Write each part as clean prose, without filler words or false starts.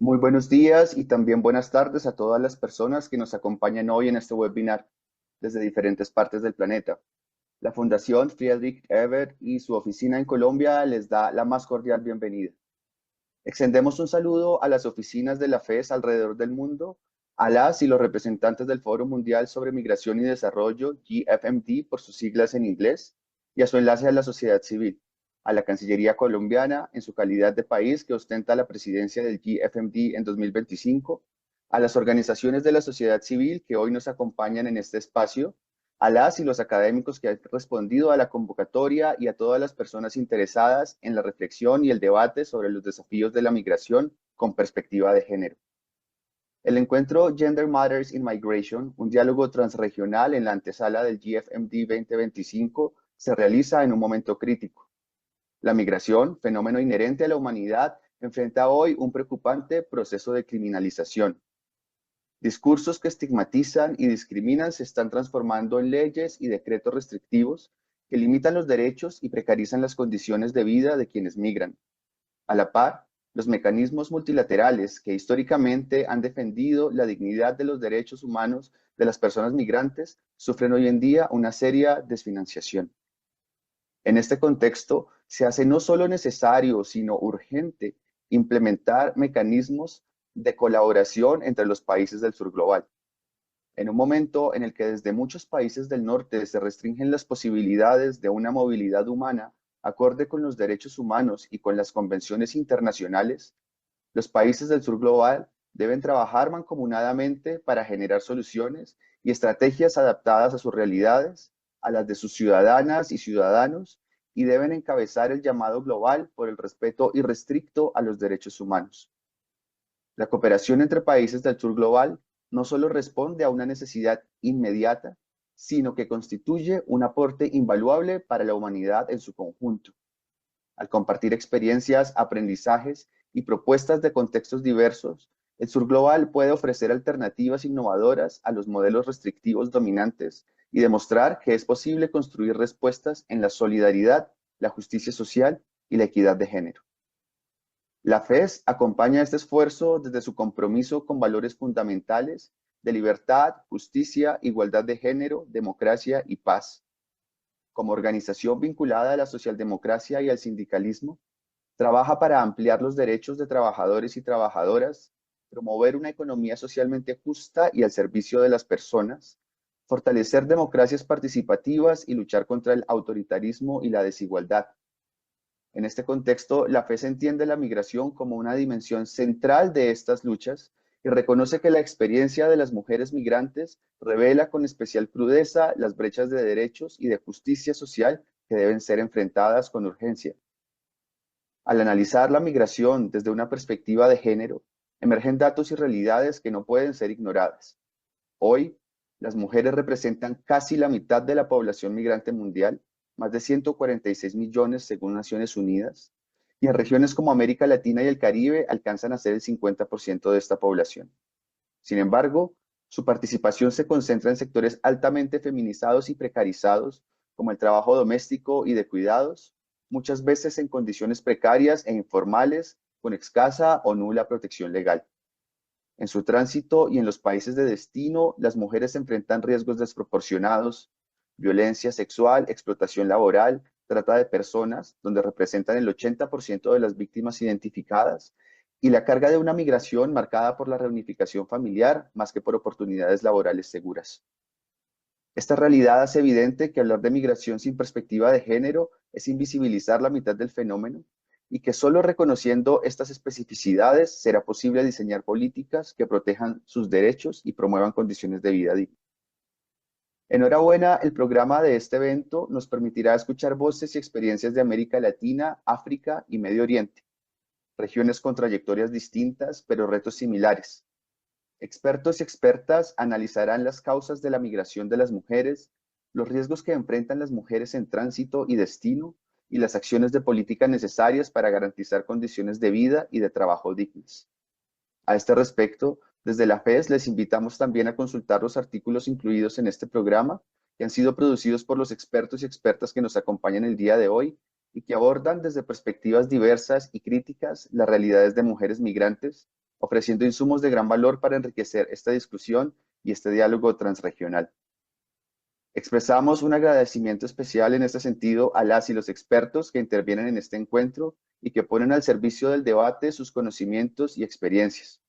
Muy buenos días y también buenas tardes a todas las personas que nos acompañan hoy en este webinar desde diferentes partes del planeta. La Fundación Friedrich Ebert y su oficina en Colombia les da la más cordial bienvenida. Extendemos un saludo a las oficinas de la FES alrededor del mundo, a las y los representantes del Foro Mundial sobre Migración y Desarrollo, GFMD por sus siglas en inglés, y a su enlace a la sociedad civil, a la Cancillería colombiana en su calidad de país que ostenta la presidencia del GFMD en 2025, a las organizaciones de la sociedad civil que hoy nos acompañan en este espacio, a las y los académicos que han respondido a la convocatoria y a todas las personas interesadas en la reflexión y el debate sobre los desafíos de la migración con perspectiva de género. El encuentro Gender Matters in Migration, un diálogo transregional en la antesala del GFMD 2025, se realiza en un momento crítico. La migración, fenómeno inherente a la humanidad, enfrenta hoy un preocupante proceso de criminalización. Discursos que estigmatizan y discriminan se están transformando en leyes y decretos restrictivos que limitan los derechos y precarizan las condiciones de vida de quienes migran. A la par, los mecanismos multilaterales que históricamente han defendido la dignidad de los derechos humanos de las personas migrantes sufren hoy en día una seria desfinanciación. En este contexto, se hace no solo necesario, sino urgente implementar mecanismos de colaboración entre los países del sur global. En un momento en el que desde muchos países del norte se restringen las posibilidades de una movilidad humana acorde con los derechos humanos y con las convenciones internacionales, los países del sur global deben trabajar mancomunadamente para generar soluciones y estrategias adaptadas a sus realidades, a las de sus ciudadanas y ciudadanos, y deben encabezar el llamado global por el respeto irrestricto a los derechos humanos. La cooperación entre países del sur global no solo responde a una necesidad inmediata, sino que constituye un aporte invaluable para la humanidad en su conjunto. Al compartir experiencias, aprendizajes y propuestas de contextos diversos, el sur global puede ofrecer alternativas innovadoras a los modelos restrictivos dominantes y demostrar que es posible construir respuestas en la solidaridad, la justicia social y la equidad de género. La FES acompaña este esfuerzo desde su compromiso con valores fundamentales de libertad, justicia, igualdad de género, democracia y paz. Como organización vinculada a la socialdemocracia y al sindicalismo, trabaja para ampliar los derechos de trabajadores y trabajadoras, promover una economía socialmente justa y al servicio de las personas, fortalecer democracias participativas y luchar contra el autoritarismo y la desigualdad. En este contexto, la FES entiende la migración como una dimensión central de estas luchas y reconoce que la experiencia de las mujeres migrantes revela con especial crudeza las brechas de derechos y de justicia social que deben ser enfrentadas con urgencia. Al analizar la migración desde una perspectiva de género, emergen datos y realidades que no pueden ser ignoradas. Hoy, las mujeres representan casi la mitad de la población migrante mundial, más de 146 millones según Naciones Unidas, y en regiones como América Latina y el Caribe alcanzan a ser el 50% de esta población. Sin embargo, su participación se concentra en sectores altamente feminizados y precarizados, como el trabajo doméstico y de cuidados, muchas veces en condiciones precarias e informales, con escasa o nula protección legal. En su tránsito y en los países de destino, las mujeres enfrentan riesgos desproporcionados, violencia sexual, explotación laboral, trata de personas, donde representan el 80% de las víctimas identificadas, y la carga de una migración marcada por la reunificación familiar más que por oportunidades laborales seguras. Esta realidad hace evidente que hablar de migración sin perspectiva de género es invisibilizar la mitad del fenómeno y que solo reconociendo estas especificidades será posible diseñar políticas que protejan sus derechos y promuevan condiciones de vida dignas. Enhorabuena, el programa de este evento nos permitirá escuchar voces y experiencias de América Latina, África y Medio Oriente, regiones con trayectorias distintas pero retos similares. Expertos y expertas analizarán las causas de la migración de las mujeres, los riesgos que enfrentan las mujeres en tránsito y destino, y las acciones de política necesarias para garantizar condiciones de vida y de trabajo dignas. A este respecto, desde la FES les invitamos también a consultar los artículos incluidos en este programa, que han sido producidos por los expertos y expertas que nos acompañan el día de hoy y que abordan desde perspectivas diversas y críticas las realidades de mujeres migrantes, ofreciendo insumos de gran valor para enriquecer esta discusión y este diálogo transregional. Expresamos un agradecimiento especial en este sentido a las y los expertos que intervienen en este encuentro y que ponen al servicio del debate sus conocimientos y experiencias.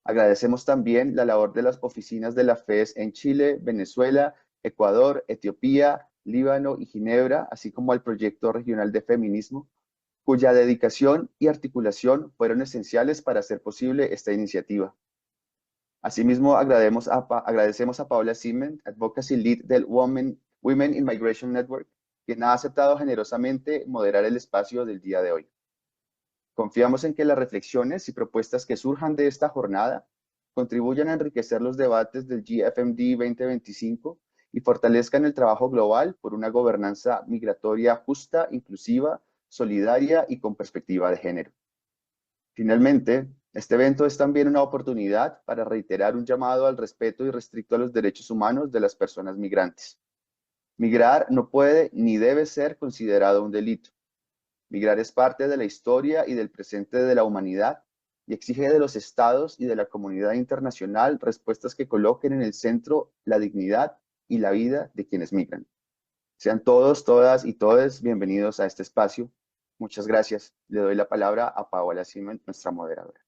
Agradecemos también la labor de las oficinas de la FES en Chile, Venezuela, Ecuador, Etiopía, Líbano y Ginebra, así como al Proyecto Regional de Feminismo, cuya dedicación y articulación fueron esenciales para hacer posible esta iniciativa. Asimismo, agradecemos a Paola Simen, Advocacy Lead del Women in Migration Network, quien ha aceptado generosamente moderar el espacio del día de hoy. Confiamos en que las reflexiones y propuestas que surjan de esta jornada contribuyan a enriquecer los debates del GFMD 2025 y fortalezcan el trabajo global por una gobernanza migratoria justa, inclusiva, solidaria y con perspectiva de género. Finalmente, este evento es también una oportunidad para reiterar un llamado al respeto irrestricto a los derechos humanos de las personas migrantes. Migrar no puede ni debe ser considerado un delito. Migrar es parte de la historia y del presente de la humanidad y exige de los estados y de la comunidad internacional respuestas que coloquen en el centro la dignidad y la vida de quienes migran. Sean todos, todas y todes bienvenidos a este espacio. Muchas gracias. Le doy la palabra a Paola Simen, nuestra moderadora.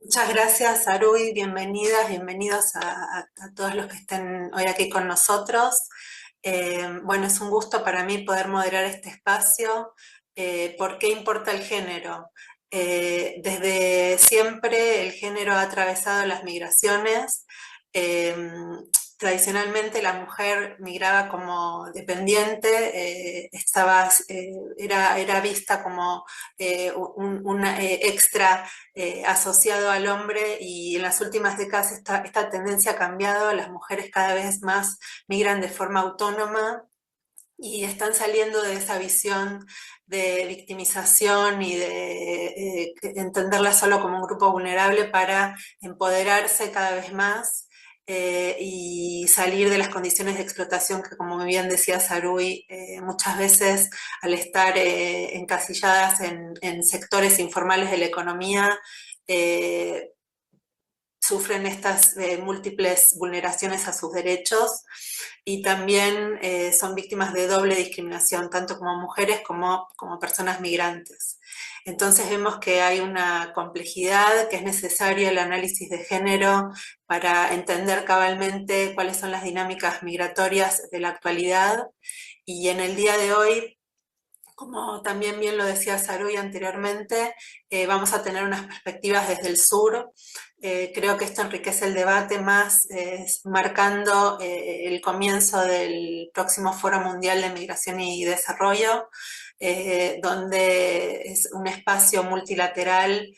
Muchas gracias, Aruy. Bienvenidas, bienvenidos a todos los que estén hoy aquí con nosotros. Bueno, es un gusto para mí poder moderar este espacio. ¿Por qué importa el género? Desde siempre el género ha atravesado las migraciones. Tradicionalmente la mujer migraba como dependiente, era vista como un extra asociado al hombre, y en las últimas décadas esta tendencia ha cambiado. Las mujeres cada vez más migran de forma autónoma y están saliendo de esa visión de victimización y de entenderla solo como un grupo vulnerable para empoderarse cada vez más y salir de las condiciones de explotación que, como muy bien decía Saruy, muchas veces al estar encasilladas en sectores informales de la economía, sufren estas múltiples vulneraciones a sus derechos, y también son víctimas de doble discriminación, tanto como mujeres como personas migrantes. Entonces vemos que hay una complejidad, que es necesario el análisis de género para entender cabalmente cuáles son las dinámicas migratorias de la actualidad. Y en el día de hoy, como también bien lo decía Saruy anteriormente, vamos a tener unas perspectivas desde el sur. Creo que esto enriquece el debate más, marcando el comienzo del próximo Foro Mundial de Migración y Desarrollo, donde es un espacio multilateral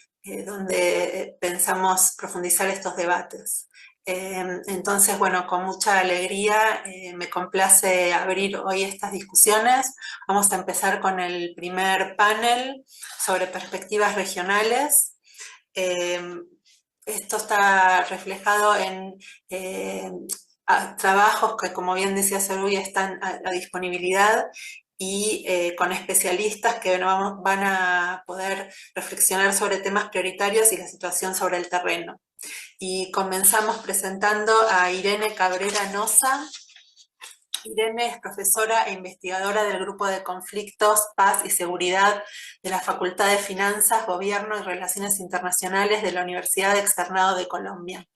donde pensamos profundizar estos debates. Entonces, bueno, con mucha alegría me complace abrir hoy estas discusiones. Vamos a empezar con el primer panel sobre perspectivas regionales. Esto está reflejado en trabajos que, como bien decía Saruy, están a disponibilidad, y con especialistas que van a poder reflexionar sobre temas prioritarios y la situación sobre el terreno. Y comenzamos presentando a Irene Cabrera Noza. Irene es profesora e investigadora del Grupo de Conflictos, Paz y Seguridad de la Facultad de Finanzas, Gobierno y Relaciones Internacionales de la Universidad Externado de Colombia.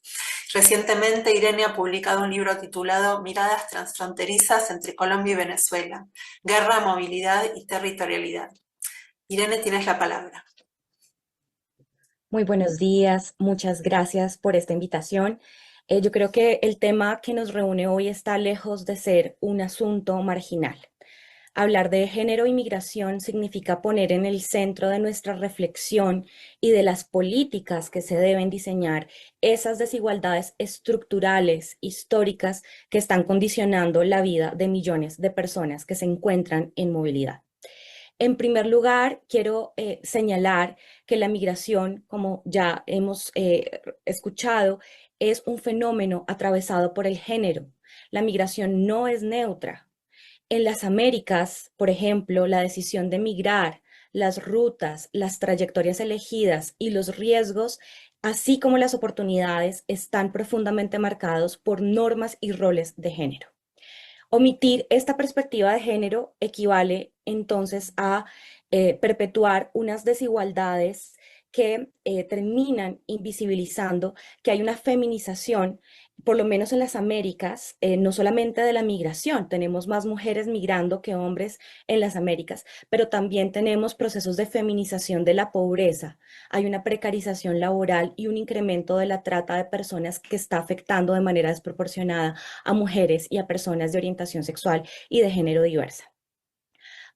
Recientemente, Irene ha publicado un libro titulado Miradas transfronterizas entre Colombia y Venezuela: Guerra, Movilidad y Territorialidad. Irene, tienes la palabra. Muy buenos días, muchas gracias por esta invitación. Yo creo que el tema que nos reúne hoy está lejos de ser un asunto marginal. Hablar de género y migración significa poner en el centro de nuestra reflexión y de las políticas que se deben diseñar esas desigualdades estructurales, históricas, que están condicionando la vida de millones de personas que se encuentran en movilidad. En primer lugar, quiero señalar que la migración, como ya hemos escuchado, es un fenómeno atravesado por el género. La migración no es neutra. En las Américas, por ejemplo, la decisión de migrar las rutas, las trayectorias elegidas y los riesgos, así como las oportunidades, están profundamente marcados por normas y roles de género. Omitir esta perspectiva de género equivale entonces a perpetuar unas desigualdades que terminan invisibilizando que hay una feminización, por lo menos en las Américas, no solamente de la migración, tenemos más mujeres migrando que hombres en las Américas, pero también tenemos procesos de feminización de la pobreza, hay una precarización laboral y un incremento de la trata de personas que está afectando de manera desproporcionada a mujeres y a personas de orientación sexual y de género diversa.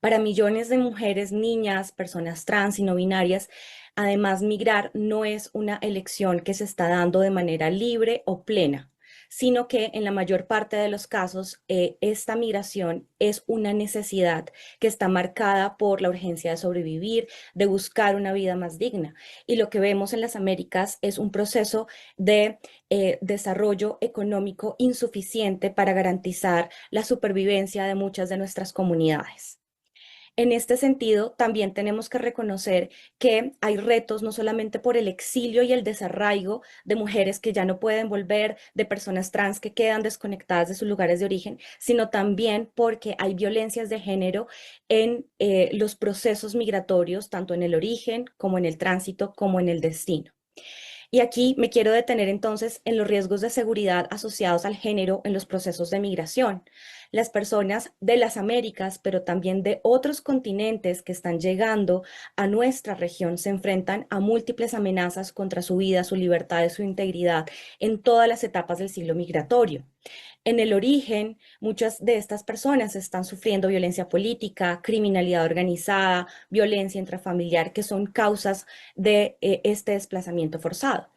Para millones de mujeres, niñas, personas trans y no binarias, además, migrar no es una elección que se está dando de manera libre o plena, sino que en la mayor parte de los casos esta migración es una necesidad que está marcada por la urgencia de sobrevivir, de buscar una vida más digna. Y lo que vemos en las Américas es un proceso de desarrollo económico insuficiente para garantizar la supervivencia de muchas de nuestras comunidades. En este sentido, también tenemos que reconocer que hay retos no solamente por el exilio y el desarraigo de mujeres que ya no pueden volver, de personas trans que quedan desconectadas de sus lugares de origen, sino también porque hay violencias de género en los procesos migratorios, tanto en el origen como en el tránsito, como en el destino. Y aquí me quiero detener entonces en los riesgos de seguridad asociados al género en los procesos de migración. Las personas de las Américas, pero también de otros continentes que están llegando a nuestra región, se enfrentan a múltiples amenazas contra su vida, su libertad y su integridad en todas las etapas del ciclo migratorio. En el origen, muchas de estas personas están sufriendo violencia política, criminalidad organizada, violencia intrafamiliar, que son causas de este desplazamiento forzado.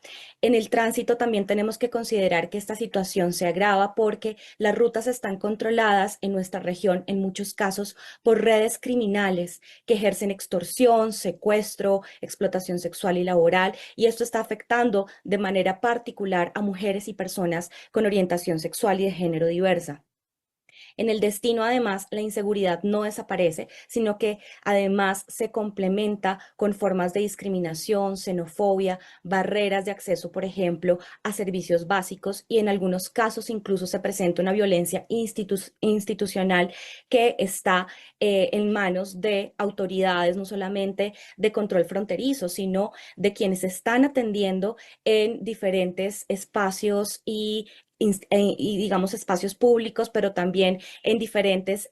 En el tránsito también tenemos que considerar que esta situación se agrava porque las rutas están controladas en nuestra región, en muchos casos, por redes criminales que ejercen extorsión, secuestro, explotación sexual y laboral, y esto está afectando de manera particular a mujeres y personas con orientación sexual y de género diversa. En el destino, además, la inseguridad no desaparece, sino que además se complementa con formas de discriminación, xenofobia, barreras de acceso, por ejemplo, a servicios básicos y en algunos casos incluso se presenta una violencia institucional que está en manos de autoridades, no solamente de control fronterizo, sino de quienes están atendiendo en diferentes espacios y digamos espacios públicos, pero también en diferentes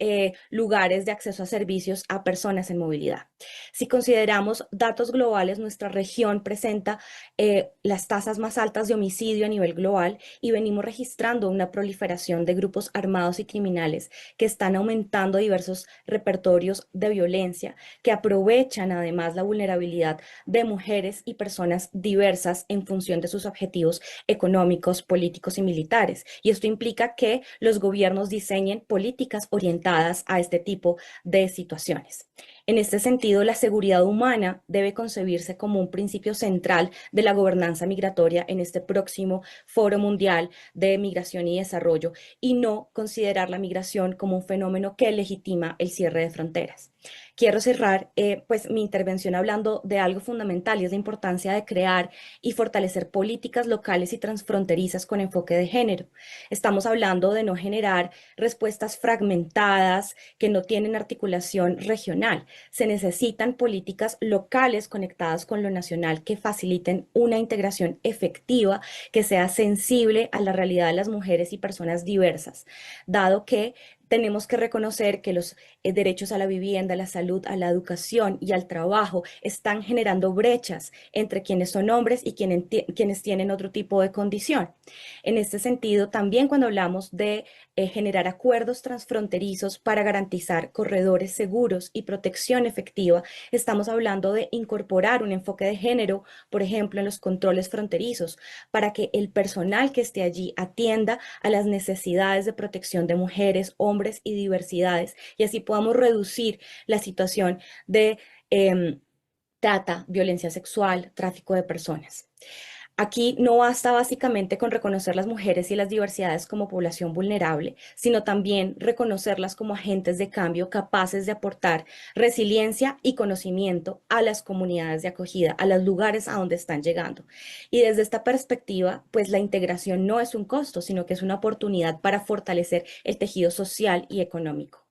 lugares de acceso a servicios a personas en movilidad. Si consideramos datos globales, nuestra región presenta las tasas más altas de homicidio a nivel global y venimos registrando una proliferación de grupos armados y criminales que están aumentando diversos repertorios de violencia, que aprovechan además la vulnerabilidad de mujeres y personas diversas en función de sus objetivos económicos, políticos y militares. Y esto implica que los gobiernos diseñen políticas orientadas a este tipo de situaciones. En este sentido, la seguridad humana debe concebirse como un principio central de la gobernanza migratoria en este próximo Foro Mundial de Migración y Desarrollo y no considerar la migración como un fenómeno que legitima el cierre de fronteras. Quiero cerrar pues mi intervención hablando de algo fundamental y es la importancia de crear y fortalecer políticas locales y transfronterizas con enfoque de género. Estamos hablando de no generar respuestas fragmentadas que no tienen articulación regional. Se necesitan políticas locales conectadas con lo nacional que faciliten una integración efectiva que sea sensible a la realidad de las mujeres y personas diversas, dado que tenemos que reconocer que los derechos a la vivienda, a la salud, a la educación y al trabajo están generando brechas entre quienes son hombres y quienes tienen otro tipo de condición. En este sentido, también cuando hablamos de generar acuerdos transfronterizos para garantizar corredores seguros y protección efectiva, estamos hablando de incorporar un enfoque de género, por ejemplo, en los controles fronterizos, para que el personal que esté allí atienda a las necesidades de protección de mujeres, hombres y diversidades, y así podamos reducir la situación de trata, violencia sexual, tráfico de personas. Aquí no basta básicamente con reconocer las mujeres y las diversidades como población vulnerable, sino también reconocerlas como agentes de cambio capaces de aportar resiliencia y conocimiento a las comunidades de acogida, a los lugares a donde están llegando. Y desde esta perspectiva, pues la integración no es un costo, sino que es una oportunidad para fortalecer el tejido social y económico.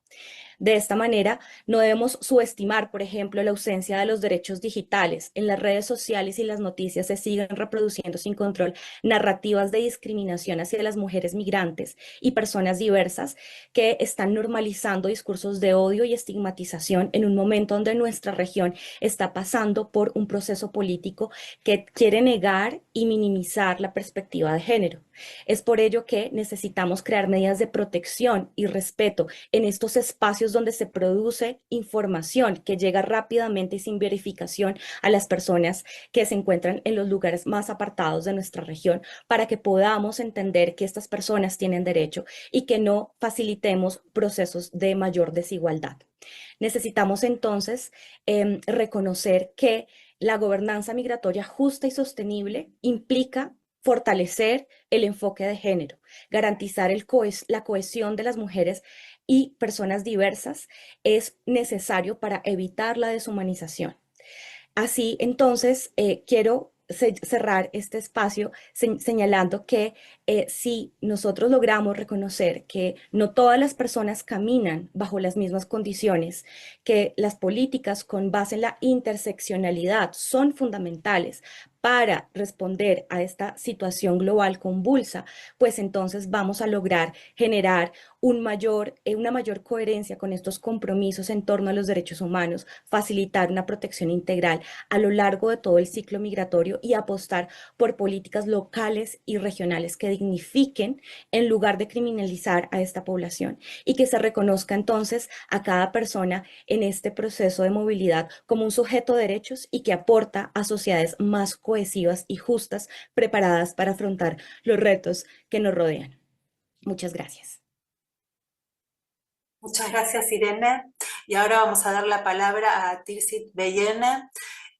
De esta manera, no debemos subestimar, por ejemplo, la ausencia de los derechos digitales. En las redes sociales y las noticias se siguen reproduciendo sin control narrativas de discriminación hacia las mujeres migrantes y personas diversas que están normalizando discursos de odio y estigmatización en un momento donde nuestra región está pasando por un proceso político que quiere negar y minimizar la perspectiva de género. Es por ello que necesitamos crear medidas de protección y respeto en estos espacios donde se produce información que llega rápidamente y sin verificación a las personas que se encuentran en los lugares más apartados de nuestra región, para que podamos entender que estas personas tienen derecho y que no facilitemos procesos de mayor desigualdad. Necesitamos entonces reconocer que la gobernanza migratoria justa y sostenible implica fortalecer el enfoque de género, garantizar la cohesión de las mujeres y personas diversas es necesario para evitar la deshumanización. Así, entonces, quiero cerrar este espacio señalando que si nosotros logramos reconocer que no todas las personas caminan bajo las mismas condiciones, que las políticas con base en la interseccionalidad son fundamentales para responder a esta situación global convulsa, pues entonces vamos a lograr generar una mayor coherencia con estos compromisos en torno a los derechos humanos, facilitar una protección integral a lo largo de todo el ciclo migratorio y apostar por políticas locales y regionales que dignifiquen en lugar de criminalizar a esta población y que se reconozca entonces a cada persona en este proceso de movilidad como un sujeto de derechos y que aporta a sociedades más cohesivas y justas preparadas para afrontar los retos que nos rodean. Muchas gracias. Muchas gracias, Irene. Y ahora vamos a dar la palabra a Tirsit Beyene.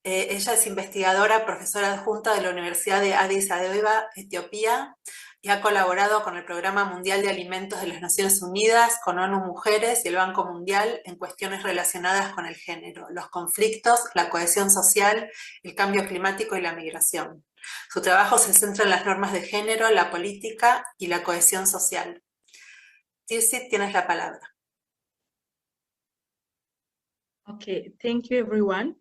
Ella es investigadora, profesora adjunta de la Universidad de Addis Abeba, Etiopía, y ha colaborado con el Programa Mundial de Alimentos de las Naciones Unidas, con ONU Mujeres y el Banco Mundial en cuestiones relacionadas con el género, los conflictos, la cohesión social, el cambio climático y la migración. Su trabajo se centra en las normas de género, la política y la cohesión social. Tirsit, tienes la palabra. Okay, thank you, everyone.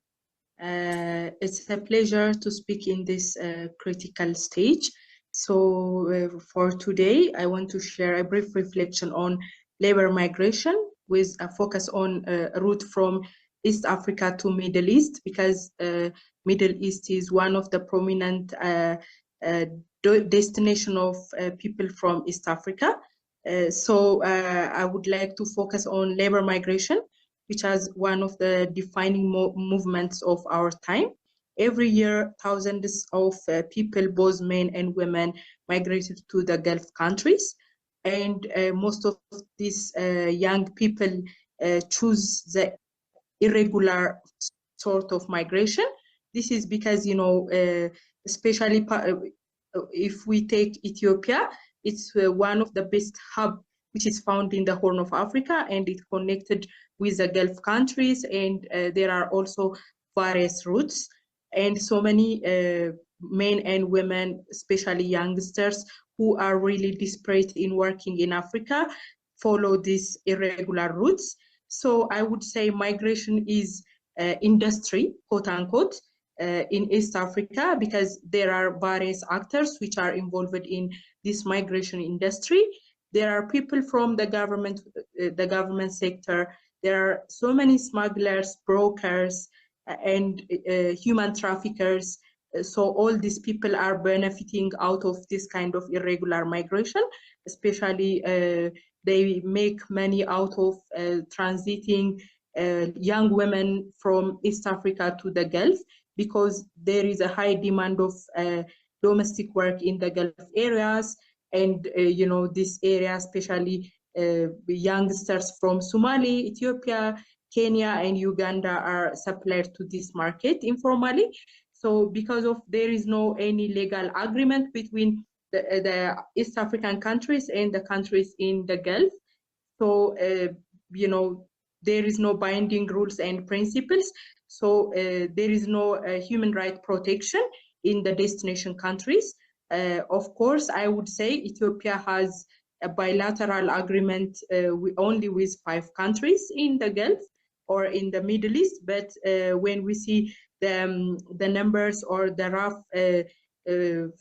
It's a pleasure to speak in this critical stage. So for today, I want to share a brief reflection on labor migration with a focus on a route from East Africa to Middle East, because Middle East is one of the prominent destination of people from East Africa. So I would like to focus on labor migration, which is one of the defining movements of our time. Every year, thousands of people, both men and women, migrated to the Gulf countries. And most of these young people choose the irregular sort of migration. This is because, you know, especially if we take Ethiopia, it's one of the best hubs which is found in the Horn of Africa, and it connected with the Gulf countries, and there are also various routes, and so many men and women, especially youngsters, who are really desperate in working in Africa, follow these irregular routes. So I would say migration is industry, quote unquote, in East Africa, because there are various actors which are involved in this migration industry. There are people from the government sector. There are so many smugglers, brokers, and human traffickers. So all these people are benefiting out of this kind of irregular migration, especially they make money out of transiting young women from East Africa to the Gulf, because there is a high demand of domestic work in the Gulf areas. And, you know, this area, especially youngsters from Somali, Ethiopia, Kenya, and Uganda are supplied to this market informally. So because of there is no any legal agreement between the East African countries and the countries in the Gulf. So, you know, there is no binding rules and principles. So there is no human rights protection in the destination countries. Of course, I would say Ethiopia has a bilateral agreement only with 5 countries in the Gulf or in the Middle East. But when we see the numbers or the rough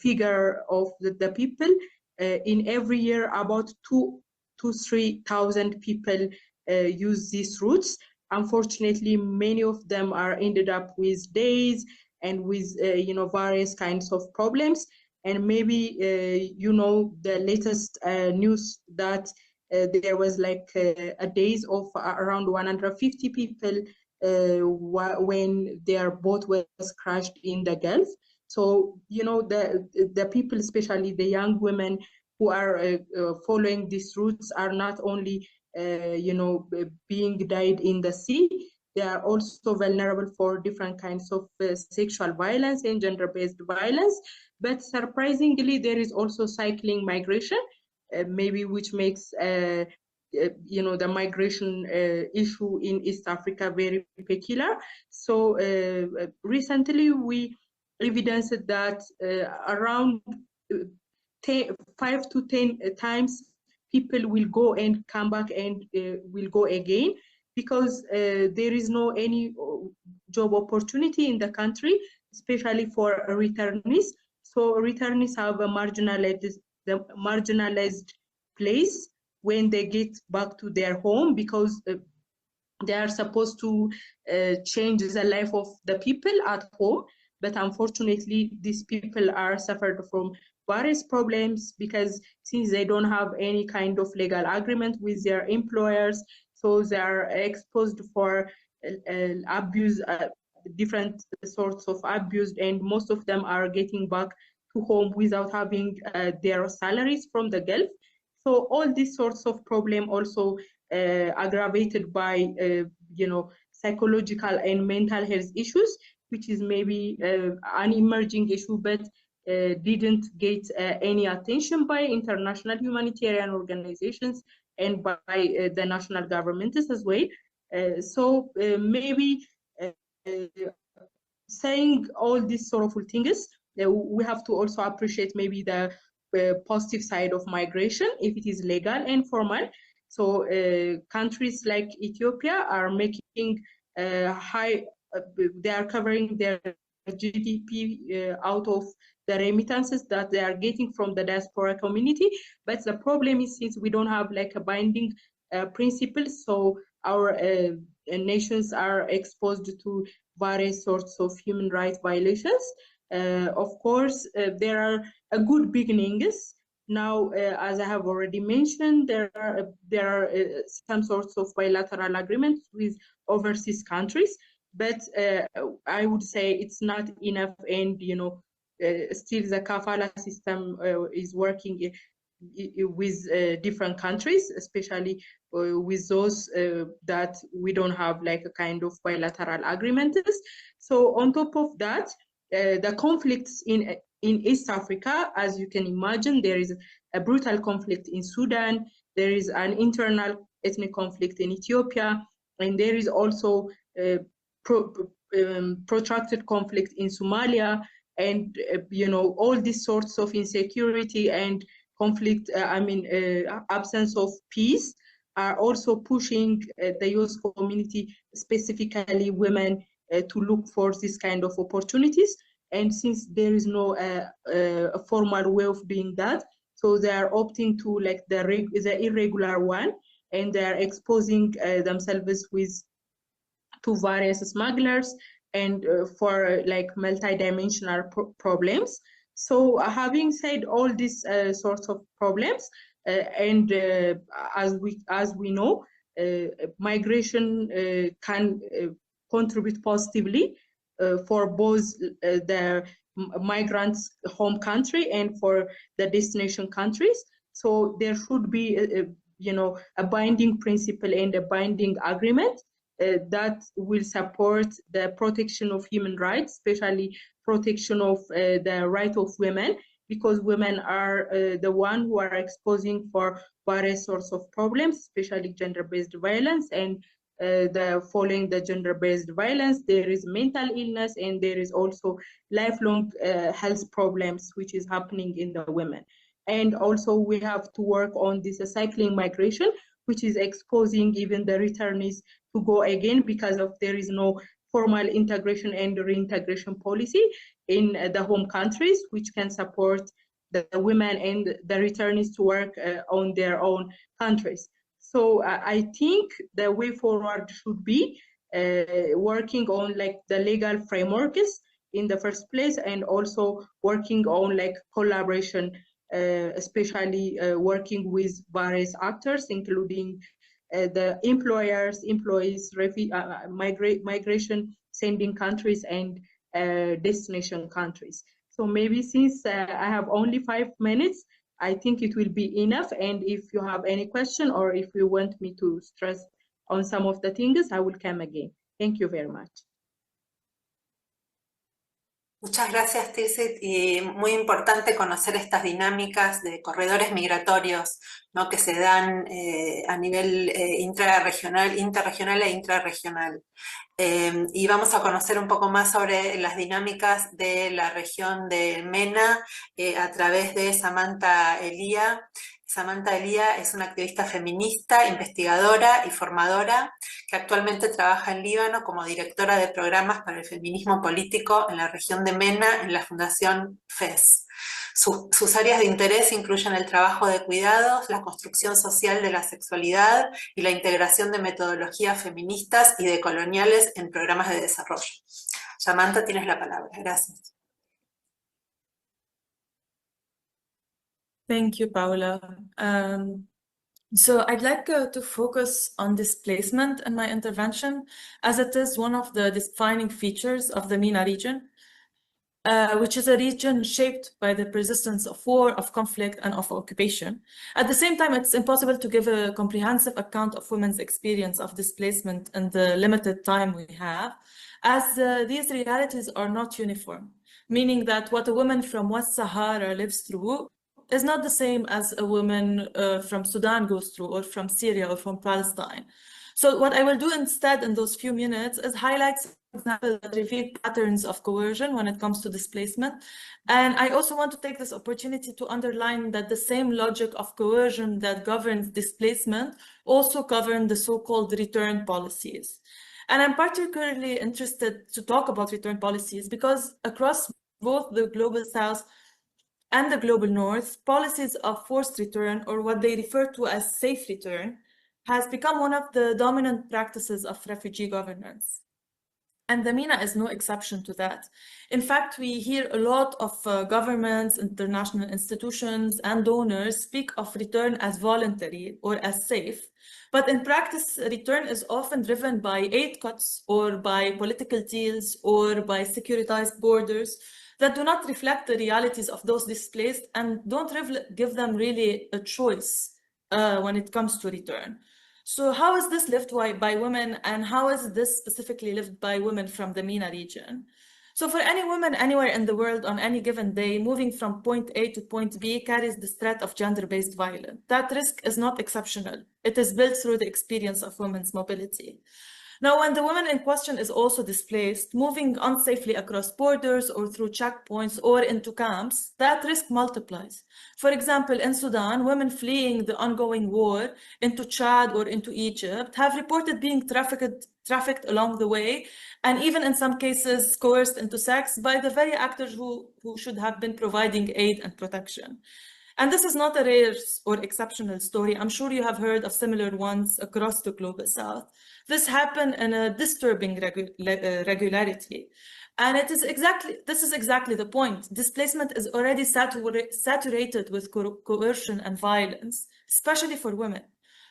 figure of the people, in every year about 2,000 to 3,000 people use these routes. Unfortunately, many of them are ended up with days and with you know, various kinds of problems. And maybe you know, the latest news that there was like a days of around 150 people when their boat was crashed in the Gulf. So you know, the people, especially the young women who are following these routes, are not only you know, being died in the sea, they are also vulnerable for different kinds of sexual violence and gender-based violence. But surprisingly, there is also cycling migration, maybe which makes you know, the migration issue in East Africa very peculiar. So recently we evidenced that around 5 to 10 times people will go and come back and will go again, because there is no any job opportunity in the country, especially for returnees. So returnees have a marginalized place when they get back to their home, because they are supposed to change the life of the people at home. But unfortunately, these people are suffered from various problems, because since they don't have any kind of legal agreement with their employers, so they are exposed for abuse, different sorts of abuse, and most of them are getting back to home without having their salaries from the Gulf. So all these sorts of problem also aggravated by you know, psychological and mental health issues, which is maybe an emerging issue, but didn't get any attention by international humanitarian organizations and by the national governments as well. So maybe saying all these sorrowful things, we have to also appreciate maybe the positive side of migration, if it is legal and formal. So countries like Ethiopia are making high, they are covering their GDP out of the remittances that they are getting from the diaspora community. But the problem is, since we don't have like a binding principles, so our nations are exposed to various sorts of human rights violations. Of course, there are good beginnings. Now, as I have already mentioned, there are some sorts of bilateral agreements with overseas countries, but I would say it's not enough, and you know, still the kafala system is working with different countries, especially with those that we don't have like a kind of bilateral agreements. So on top of that, the conflicts in East Africa, as you can imagine, there is a brutal conflict in Sudan, there is an internal ethnic conflict in Ethiopia, and there is also protracted conflict in Somalia, and you know, all these sorts of insecurity and conflict, absence of peace, are also pushing the youth community, specifically women, to look for this kind of opportunities. And since there is no a formal way of doing that, so they are opting to like the irregular one, and they are exposing themselves to various smugglers and for like multi-dimensional problems. So having said all these sorts of problems, and as we know, migration can contribute positively for both the migrants' home country and for the destination countries. So there should be, you know, a binding principle and a binding agreement that will support the protection of human rights, especially protection of the right of women, because women are the one who are exposing for various sorts of problems, especially gender-based violence. And following the gender-based violence, there is mental illness, and there is also lifelong health problems, which is happening in the women. And also we have to work on this cycling migration, which is exposing even the returnees to go again because of there is no formal integration and reintegration policy in the home countries, which can support the women and the returnees to work on their own countries. So I think the way forward should be working on like the legal frameworks in the first place, and also working on like collaboration, especially working with various actors, including the employers, employees, migration sending countries, and destination countries. So maybe since I have only 5 minutes, I think it will be enough. And if you have any question, or if you want me to stress on some of the things, I will come again. Thank you very much. Muchas gracias, Tirsit, y muy importante conocer estas dinámicas de corredores migratorios, ¿no?, que se dan a nivel interregional e intrarregional. Y vamos a conocer un poco más sobre las dinámicas de la región de MENA a través de Samantha Elia. Samantha Elia es una activista feminista, investigadora y formadora que actualmente trabaja en Líbano como directora de programas para el feminismo político en la región de MENA en la Fundación FES. Sus áreas de interés incluyen el trabajo de cuidados, la construcción social de la sexualidad y la integración de metodologías feministas y decoloniales en programas de desarrollo. Samantha, tienes la palabra. Gracias. Thank you, Paula. So I'd like to focus on displacement in my intervention, as it is one of the defining features of the MENA region, which is a region shaped by the persistence of war, of conflict, and of occupation. At the same time, it's impossible to give a comprehensive account of women's experience of displacement in the limited time we have, as these realities are not uniform, meaning that what a woman from West Sahara lives through is not the same as a woman from Sudan goes through, or from Syria, or from Palestine. So what I will do instead in those few minutes is highlight some examples that reveal patterns of coercion when it comes to displacement. And I also want to take this opportunity to underline that the same logic of coercion that governs displacement also governs the so-called return policies. And I'm particularly interested to talk about return policies because across both the Global South and the Global North, policies of forced return, or what they refer to as safe return, has become one of the dominant practices of refugee governance. And the MENA is no exception to that. In fact, we hear a lot of governments, international institutions, and donors speak of return as voluntary or as safe. But in practice, return is often driven by aid cuts, or by political deals, or by securitized borders that do not reflect the realities of those displaced and don't give them really a choice when it comes to return. So how is this lived by women, and how is this specifically lived by women from the MENA region? So for any woman anywhere in the world on any given day, moving from point A to point B carries the threat of gender-based violence. That risk is not exceptional. It is built through the experience of women's mobility. Now, when the woman in question is also displaced, moving unsafely across borders or through checkpoints or into camps, that risk multiplies. For example, in Sudan, women fleeing the ongoing war into Chad or into Egypt have reported being trafficked along the way, and even in some cases coerced into sex by the very actors who should have been providing aid and protection. And this is not a rare or exceptional story. I'm sure you have heard of similar ones across the Global South. This happened in a disturbing regularity. And this is exactly the point. Displacement is already saturated with coercion and violence, especially for women.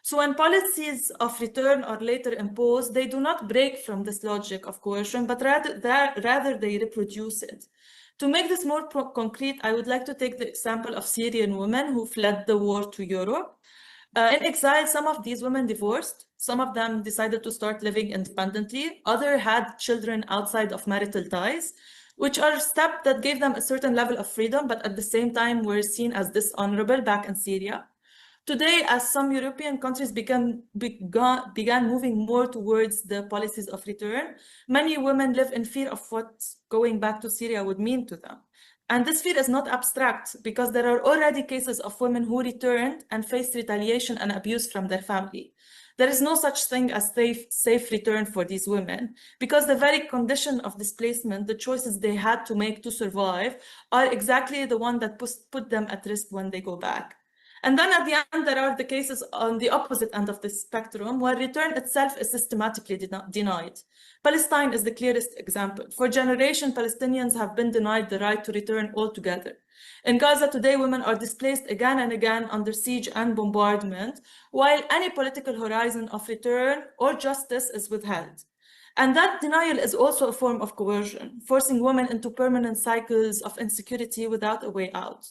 So when policies of return are later imposed, they do not break from this logic of coercion, but rather they reproduce it. To make this more concrete, I would like to take the example of Syrian women who fled the war to Europe. In exile, some of these women divorced. Some of them decided to start living independently. Others had children outside of marital ties, which are steps that gave them a certain level of freedom, but at the same time were seen as dishonorable back in Syria. Today, as some European countries began moving more towards the policies of return, many women live in fear of what going back to Syria would mean to them. And this fear is not abstract, because there are already cases of women who returned and faced retaliation and abuse from their family. There is no such thing as safe return for these women, because the very condition of displacement, the choices they had to make to survive, are exactly the one that put them at risk when they go back. And then at the end, there are the cases on the opposite end of the spectrum, where return itself is systematically denied. Palestine is the clearest example. For generations, Palestinians have been denied the right to return altogether. In Gaza today, women are displaced again and again under siege and bombardment, while any political horizon of return or justice is withheld. And that denial is also a form of coercion, forcing women into permanent cycles of insecurity without a way out.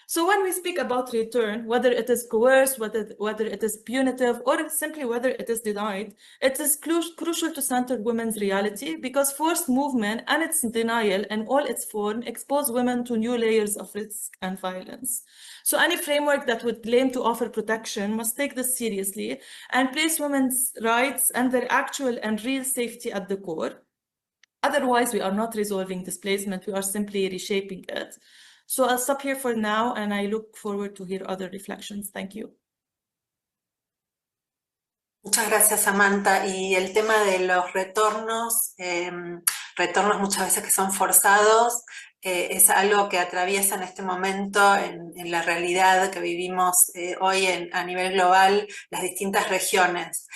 So when we speak about return, whether it is coerced, whether it is punitive, or simply whether it is denied, it is crucial to center women's reality, because forced movement and its denial in all its form expose women to new layers of risk and violence. So any framework that would claim to offer protection must take this seriously and place women's rights and their actual and real safety at the core. Otherwise, we are not resolving displacement, we are simply reshaping it. So I'll stop here for now, and I look forward to hear other reflections. Thank you. Muchas gracias, Samantha. Y el tema de los retornos, retornos muchas veces que son forzados, es algo que atraviesa en este momento en la realidad que vivimos hoy a nivel global las distintas regiones.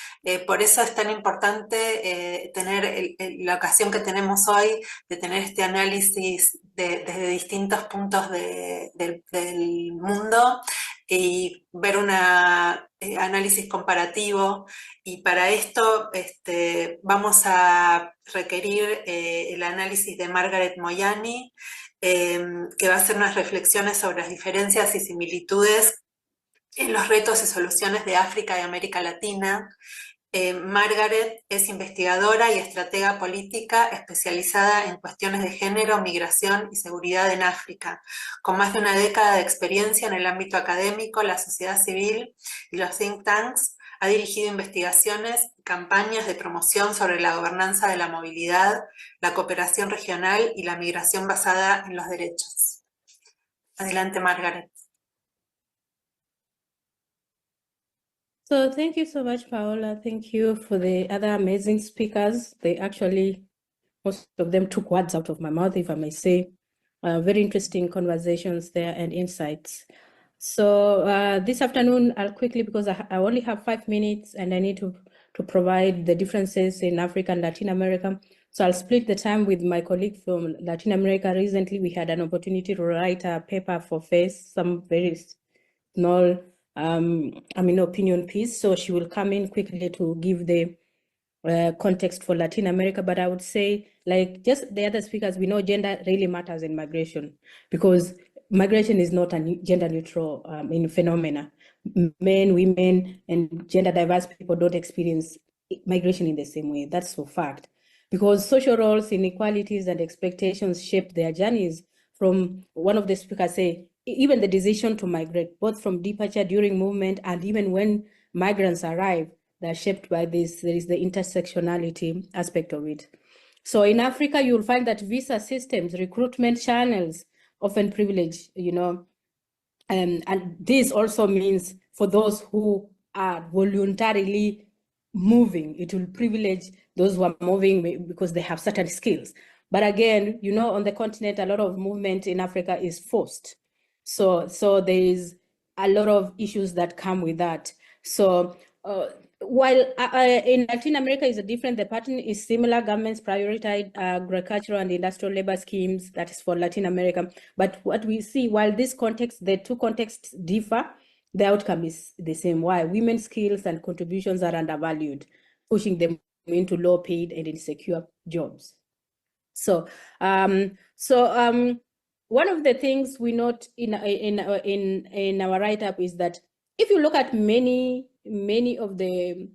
Por eso es tan importante tener la ocasión que tenemos hoy de tener este análisis desde distintos puntos del mundo y ver un análisis comparativo, y para esto vamos a requerir el análisis de Margaret Moyani, que va a hacer unas reflexiones sobre las diferencias y similitudes en los retos y soluciones de África y América Latina. Margaret es investigadora y estratega política especializada en cuestiones de género, migración y seguridad en África, con más de una década de experiencia en el ámbito académico, la sociedad civil y los think tanks. Ha dirigido investigaciones y campañas de promoción sobre la gobernanza de la movilidad, la cooperación regional y la migración basada en los derechos. Adelante, Margaret. So thank you so much, Paola. Thank you for the other amazing speakers. They actually, most of them took words out of my mouth, if I may say. Very interesting conversations there and insights. So this afternoon, I'll quickly, because I only have 5 minutes and I need to provide the differences in Africa and Latin America. So I'll split the time with my colleague from Latin America. Recently, we had an opportunity to write a paper for FACE, some very small opinion piece. So she will come in quickly to give the context for Latin America. But I would say, like just the other speakers, we know gender really matters in migration, because migration is not a gender neutral phenomena. Men, women, and gender diverse people don't experience migration in the same way. That's for fact. Because social roles, inequalities, and expectations shape their journeys. From one of the speakers say, even the decision to migrate, both from departure, during movement, and even when migrants arrive, they're shaped by this. There is the intersectionality aspect of it. So in Africa, you'll find that visa systems, recruitment channels, often privilege, and this also means for those who are voluntarily moving, it will privilege those who are moving because they have certain skills. But again, on the continent, a lot of movement in Africa is forced. So there is a lot of issues that come with that. So while in Latin America is different, the pattern is similar. Governments prioritize agricultural and industrial labor schemes. That is for Latin America. But what we see, while the two contexts differ, the outcome is the same. Why? Women's skills and contributions are undervalued, pushing them into low-paid and insecure jobs. So one of the things we note in our write-up is that if you look at many of the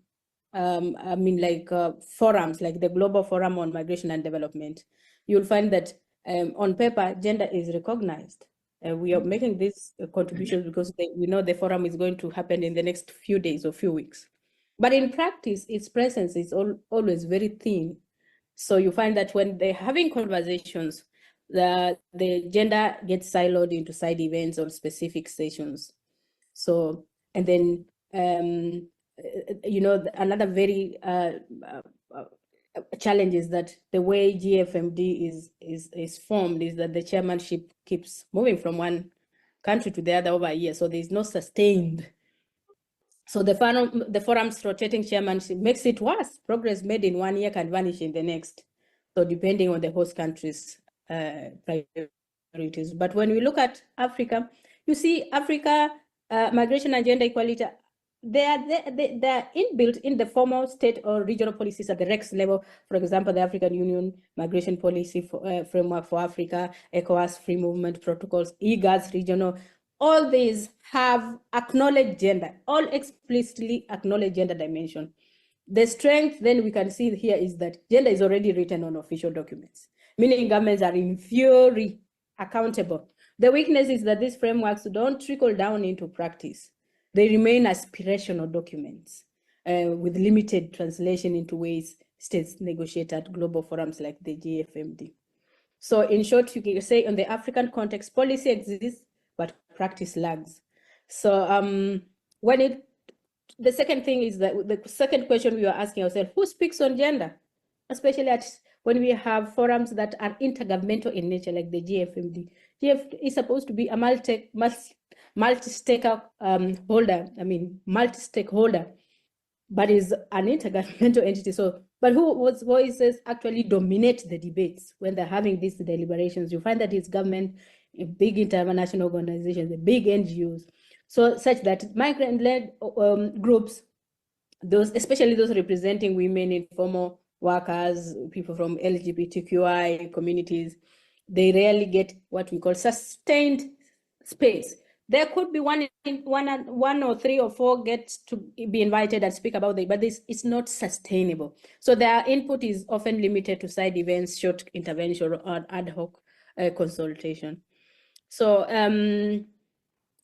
forums, like the Global Forum on Migration and Development, you'll find that on paper, gender is recognized. We are making these contributions because we know the forum is going to happen in the next few days or few weeks. But in practice, its presence is always very thin. So you find that when they're having conversations, the gender gets siloed into side events or specific sessions. So, and then, another very challenge is that the way GFMD is formed is that the chairmanship keeps moving from one country to the other over a year. So there's no sustained. So the forum's rotating chairmanship makes it worse. Progress made in 1 year can vanish in the next. So depending on the host country's priorities. But when we look at Africa, you see Africa, migration and gender equality, they are inbuilt in the formal state or regional policies at the REX level. For example, the African Union Migration Policy Framework for Africa, ECOWAS Free Movement Protocols, IGAD's regional. All these have acknowledged gender, all explicitly acknowledge gender dimension. The strength then we can see here is that gender is already written on official documents, meaning governments are in theory accountable. The weakness is that these frameworks don't trickle down into practice. They remain aspirational documents with limited translation into ways states negotiate at global forums like the GFMD. So in short, you can say in the African context, policy exists, but practice lags. So the second thing is that the second question we are asking ourselves, who speaks on gender? Especially when we have forums that are intergovernmental in nature, like the GFMD. GF is supposed to be a multi-stakeholder, but is an intergovernmental entity. So, but whose voices actually dominate the debates when they're having these deliberations? You find that it's government, big international organizations, the big NGOs. So such that migrant-led groups, especially those representing women, informal workers, people from LGBTQI communities, they rarely get what we call sustained space. There could be one or three or four get to be invited and speak about it, but it's not sustainable. So their input is often limited to side events, short intervention, or ad hoc consultation. So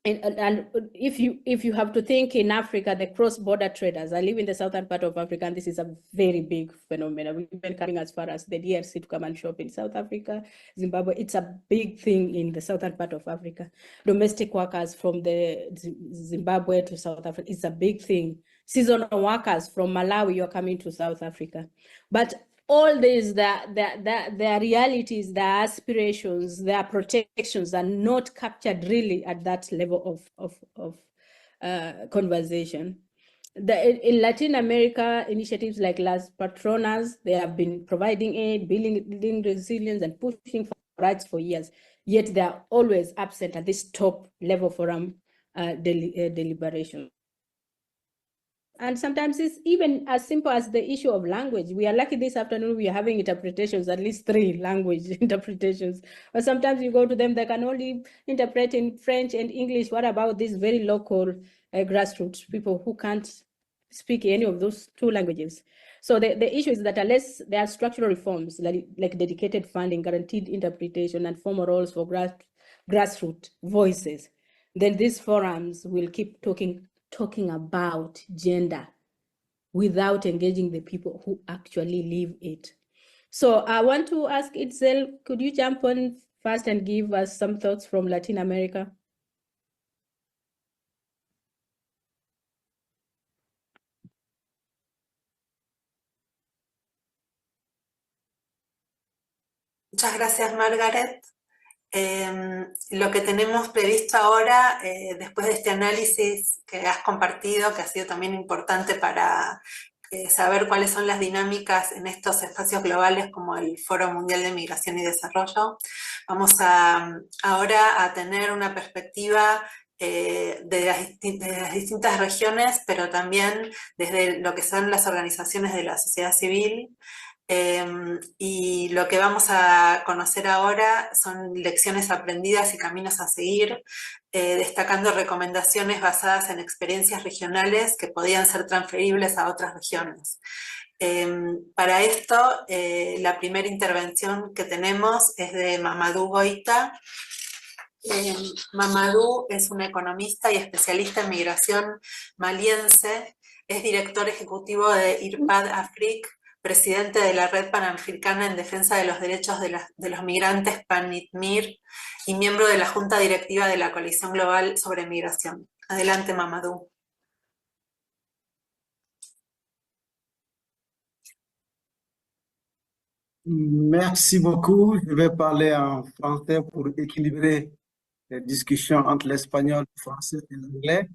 and if you have to think in Africa, the cross-border traders, I live in the southern part of Africa, and this is a very big phenomenon. We've been coming as far as the DRC to come and shop in South Africa, Zimbabwe. It's a big thing in the southern part of Africa. Domestic workers from the Zimbabwe to South Africa, it's a big thing. Seasonal workers from Malawi, you're coming to South Africa. But all these, their realities, their aspirations, their protections are not captured really at that level of conversation. In Latin America, initiatives like Las Patronas, they have been providing aid, building resilience, and pushing for rights for years. Yet they are always absent at this top level forum deliberation. And sometimes it's even as simple as the issue of language. We are lucky this afternoon, we are having interpretations, at least 3 language interpretations. But sometimes you go to them, they can only interpret in French and English. What about these very local grassroots people who can't speak any of those 2 languages? So the issue is that unless there are structural reforms, like dedicated funding, guaranteed interpretation, and formal roles for grassroots voices, then these forums will keep talking about gender without engaging the people who actually live it. So I want to ask Itzel, could you jump on first and give us some thoughts from Latin America? Muchas gracias, Margaret. Lo que tenemos previsto ahora, después de este análisis que has compartido, que ha sido también importante para saber cuáles son las dinámicas en estos espacios globales como el Foro Mundial de Migración y Desarrollo, vamos ahora a tener una perspectiva de las distintas regiones, pero también desde lo que son las organizaciones de la sociedad civil, Y lo que vamos a conocer ahora son lecciones aprendidas y caminos a seguir, destacando recomendaciones basadas en experiencias regionales que podían ser transferibles a otras regiones. Para esto, la primera intervención que tenemos es de Mamadou Goita. Mamadou es un economista y especialista en migración maliense, es director ejecutivo de IRPAD Afrique, presidente de la Red Panafricana en Defensa de los Derechos de los Migrantes PANITMIR y miembro de la Junta Directiva de la Coalición Global sobre Migración. Adelante, Mamadou. Merci beaucoup. Je vais parler en français pour équilibrer les discussions entre l'espagnol, le français et l'anglais.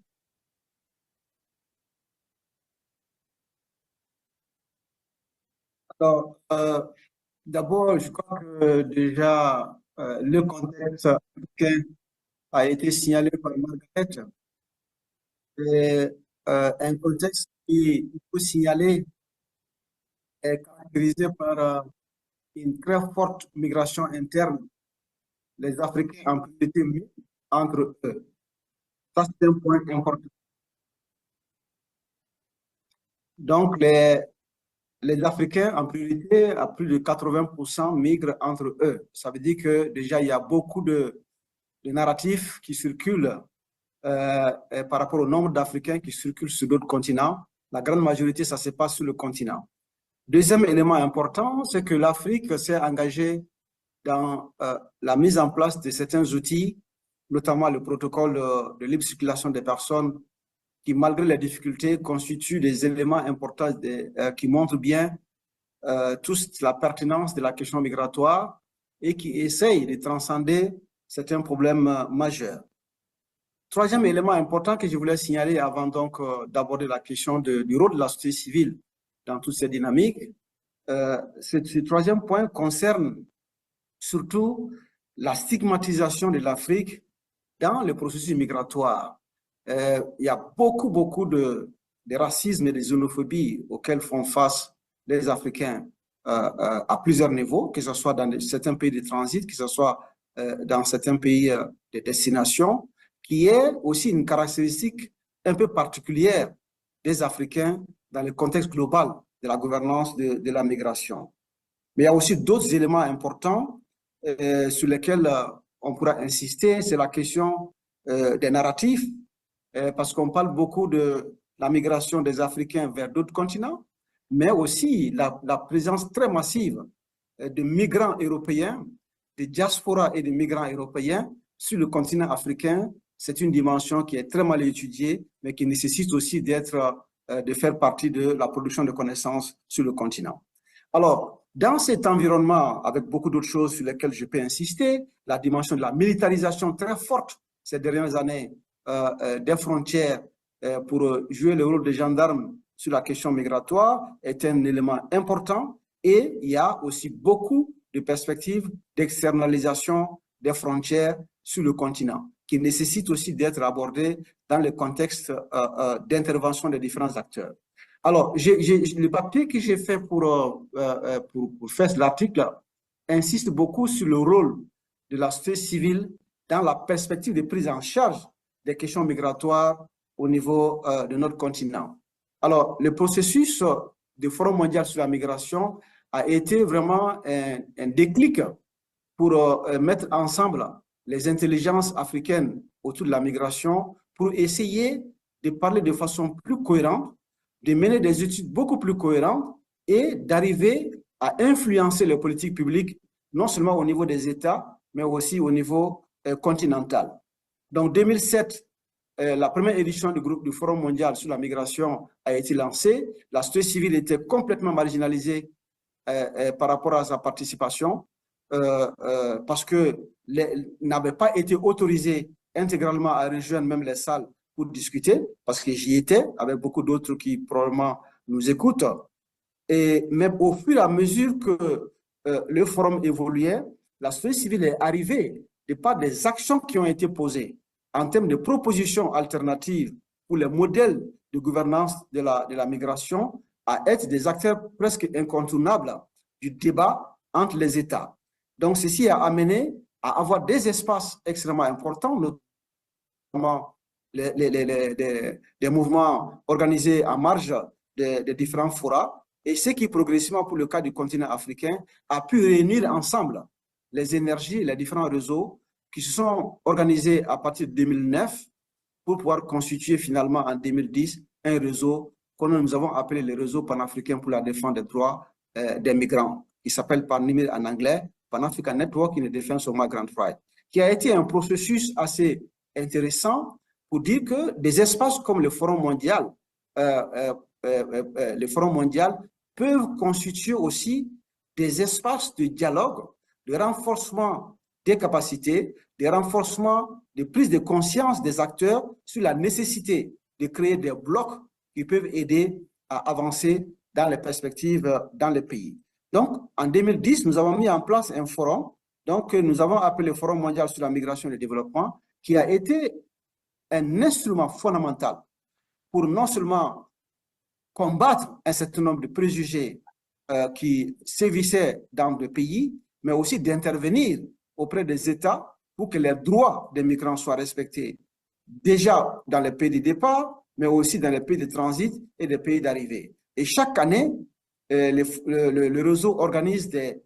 Alors, d'abord, je crois que déjà le contexte africain a été signalé par Margaret. C'est un contexte qui, il faut signaler, est caractérisé par une très forte migration interne. Les Africains en priorité migrent entre eux. Ça, c'est un point important. Donc, les Africains en priorité, à plus de 80%, migrent entre eux. Ça veut dire que déjà, il y a beaucoup de narratifs qui circulent par rapport au nombre d'Africains qui circulent sur d'autres continents. La grande majorité, ça se passe sur le continent. Deuxième élément important, c'est que l'Afrique s'est engagée dans la mise en place de certains outils, notamment le protocole de libre circulation des personnes, qui, malgré les difficultés, constituent des éléments importants qui montrent bien toute la pertinence de la question migratoire et qui essayent de transcender certains problèmes majeurs. Troisième élément important que je voulais signaler avant donc d'aborder la question du rôle de la société civile dans toutes ces dynamiques, ce troisième point concerne surtout la stigmatisation de l'Afrique dans le processus migratoire. Il y a beaucoup de racisme et de xénophobie auxquels font face les Africains à plusieurs niveaux, que ce soit dans certains pays de transit, que ce soit dans certains pays de destination, qui est aussi une caractéristique un peu particulière des Africains dans le contexte global de la gouvernance de la migration. Mais il y a aussi d'autres éléments importants sur lesquels on pourra insister, c'est la question des narratifs, parce qu'on parle beaucoup de la migration des Africains vers d'autres continents, mais aussi la présence très massive de migrants européens, de diaspora et de migrants européens sur le continent africain. C'est une dimension qui est très mal étudiée, mais qui nécessite aussi de faire partie de la production de connaissances sur le continent. Alors, dans cet environnement, avec beaucoup d'autres choses sur lesquelles je peux insister, la dimension de la militarisation très forte ces dernières années des frontières pour jouer le rôle de gendarme sur la question migratoire est un élément important, et il y a aussi beaucoup de perspectives d'externalisation des frontières sur le continent qui nécessitent aussi d'être abordées dans le contexte d'intervention des différents acteurs. Alors, le papier que j'ai fait pour faire l'article insiste beaucoup sur le rôle de la société civile dans la perspective de prise en charge des questions migratoires au niveau de notre continent. Alors, le processus du Forum mondial sur la migration a été vraiment un déclic pour mettre ensemble les intelligences africaines autour de la migration pour essayer de parler de façon plus cohérente, de mener des études beaucoup plus cohérentes et d'arriver à influencer les politiques publiques, non seulement au niveau des États, mais aussi au niveau continental. Donc, 2007, la première édition du Forum mondial sur la migration a été lancée. La société civile était complètement marginalisée par rapport à sa participation parce qu'elle n'avait pas été autorisée intégralement à rejoindre même les salles pour discuter, parce que j'y étais, avec beaucoup d'autres qui probablement nous écoutent. Mais au fur et à mesure que le forum évoluait, la société civile est arrivée de par des actions qui ont été posées en termes de propositions alternatives pour les modèles de gouvernance de la migration à être des acteurs presque incontournables du débat entre les États. Donc, ceci a amené à avoir des espaces extrêmement importants, notamment des mouvements organisés en marge de différents forats, et ce qui progressivement, pour le cas du continent africain, a pu réunir ensemble les énergies, les différents réseaux qui se sont organisés à partir de 2009 pour pouvoir constituer finalement en 2010 un réseau que nous avons appelé le réseau panafricain pour la défense des droits des migrants, qui s'appelle en anglais Pan-African Network in the Defense of Migrant Rights, qui a été un processus assez intéressant pour dire que des espaces comme le Forum mondial, peuvent constituer aussi des espaces de dialogue, de renforcement des capacités, de renforcement de prise de conscience des acteurs sur la nécessité de créer des blocs qui peuvent aider à avancer dans les perspectives dans les pays. Donc, en 2010, nous avons mis en place un forum, donc, que nous avons appelé le Forum mondial sur la migration et le développement, qui a été un instrument fondamental pour non seulement combattre un certain nombre de préjugés qui sévissaient dans le pays, mais aussi d'intervenir auprès des États pour que les droits des migrants soient respectés, déjà dans les pays de départ, mais aussi dans les pays de transit et les pays d'arrivée. Et chaque année, le réseau organise des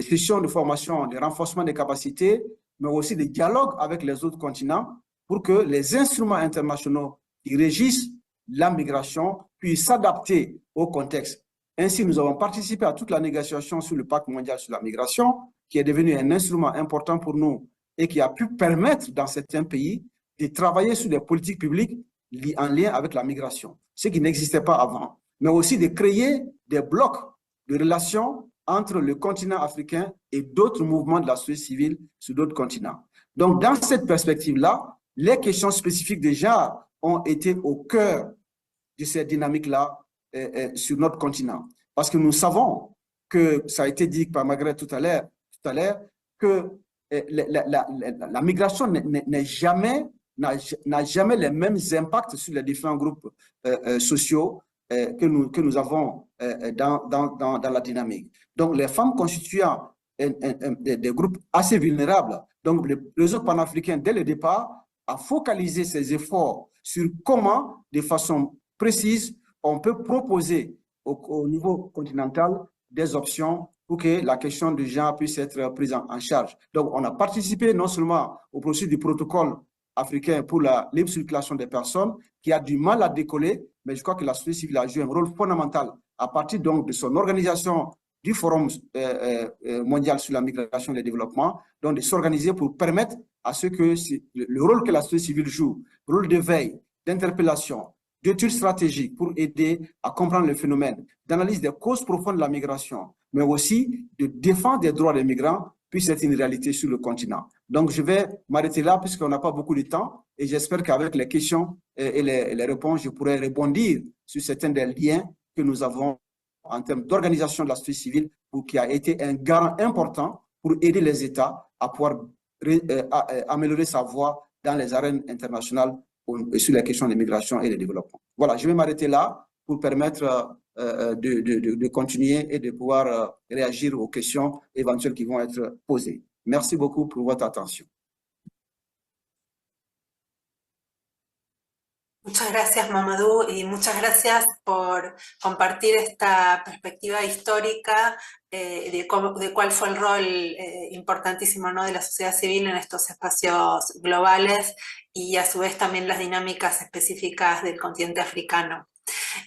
sessions de formation, de renforcement des capacités, mais aussi des dialogues avec les autres continents pour que les instruments internationaux qui régissent la migration puissent s'adapter au contexte. Ainsi, nous avons participé à toute la négociation sur le pacte mondial sur la migration, qui est devenu un instrument important pour nous et qui a pu permettre dans certains pays de travailler sur des politiques publiques en lien avec la migration, ce qui n'existait pas avant, mais aussi de créer des blocs de relations entre le continent africain et d'autres mouvements de la société civile sur d'autres continents. Donc, dans cette perspective-là, les questions spécifiques de genre ont été au cœur de cette dynamique-là sur notre continent. Parce que nous savons que, ça a été dit par Margaret tout à l'heure, que la migration n'a jamais les mêmes impacts sur les différents groupes sociaux que nous avons dans la dynamique. Donc, les femmes constituant des groupes assez vulnérables. Donc, le réseau panafricain, dès le départ, a focalisé ses efforts sur comment, de façon précise, on peut proposer au niveau continental des options pour que la question du genre puisse être prise en charge. Donc, on a participé non seulement au processus du protocole africain pour la libre circulation des personnes, qui a du mal à décoller, mais je crois que la société civile a joué un rôle fondamental à partir donc de son organisation du Forum mondial sur la migration et le développement, donc de s'organiser pour permettre à ce que le rôle que la société civile joue, le rôle de veille, d'interpellation, d'études stratégiques pour aider à comprendre le phénomène, d'analyse des causes profondes de la migration, mais aussi de défense des droits des migrants puisse être une réalité sur le continent. Donc, je vais m'arrêter là puisqu'on n'a pas beaucoup de temps et j'espère qu'avec les questions et les réponses, je pourrai rebondir sur certains des liens que nous avons en termes d'organisation de la société civile qui a été un garant important pour aider les États à pouvoir améliorer sa voix dans les arènes internationales sur les questions de migration et de développement. Voilà, je vais m'arrêter là pour permettre de continuer et de pouvoir réagir aux questions éventuelles qui vont être posées. Merci beaucoup pour votre attention. Muchas gracias, Mamadou, y muchas gracias por compartir esta perspectiva histórica de cuál fue el rol importantísimo, ¿no?, de la sociedad civil en estos espacios globales y a su vez también las dinámicas específicas del continente africano.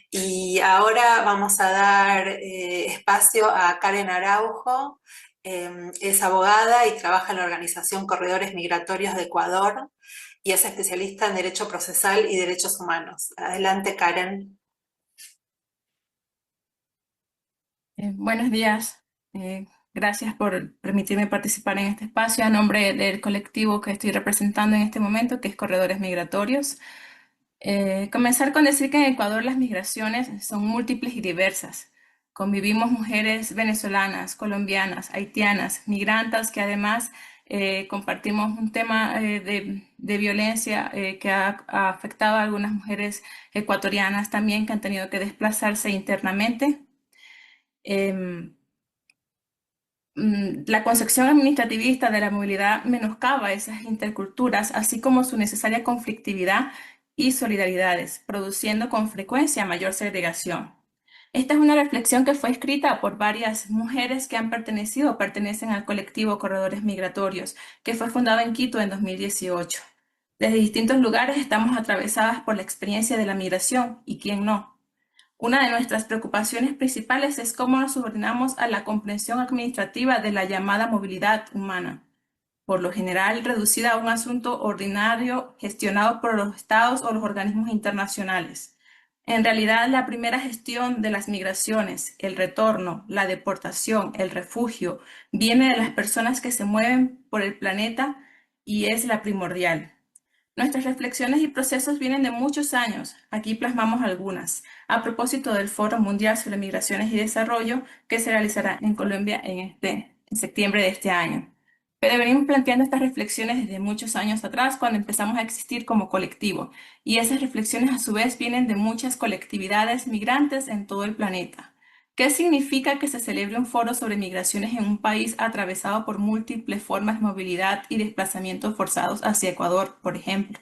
Y ahora vamos a dar espacio a Karen Araujo. Es abogada y trabaja en la organización Corredores Migratorios de Ecuador y es especialista en Derecho Procesal y Derechos Humanos. Adelante, Karen. Buenos días. Gracias por permitirme participar en este espacio a nombre del colectivo que estoy representando en este momento, que es Corredores Migratorios. Comenzar con decir que en Ecuador las migraciones son múltiples y diversas. Convivimos mujeres venezolanas, colombianas, haitianas, migrantes que además compartimos un tema de violencia que ha afectado a algunas mujeres ecuatorianas también que han tenido que desplazarse internamente. La concepción administrativista de la movilidad menoscaba esas interculturas, así como su necesaria conflictividad y solidaridades, produciendo con frecuencia mayor segregación. Esta es una reflexión que fue escrita por varias mujeres que han pertenecido o pertenecen al colectivo Corredores Migratorios, que fue fundado en Quito en 2018. Desde distintos lugares estamos atravesadas por la experiencia de la migración, y quién no. Una de nuestras preocupaciones principales es cómo nos subordinamos a la comprensión administrativa de la llamada movilidad humana, por lo general reducida a un asunto ordinario gestionado por los estados o los organismos internacionales. En realidad, la primera gestión de las migraciones, el retorno, la deportación, el refugio, viene de las personas que se mueven por el planeta y es la primordial. Nuestras reflexiones y procesos vienen de muchos años. Aquí plasmamos algunas, a propósito del Foro Mundial sobre Migraciones y Desarrollo que se realizará en Colombia en septiembre de este año. Pero venimos planteando estas reflexiones desde muchos años atrás, cuando empezamos a existir como colectivo, y esas reflexiones a su vez vienen de muchas colectividades migrantes en todo el planeta. ¿Qué significa que se celebre un foro sobre migraciones en un país atravesado por múltiples formas de movilidad y desplazamientos forzados hacia Ecuador, por ejemplo?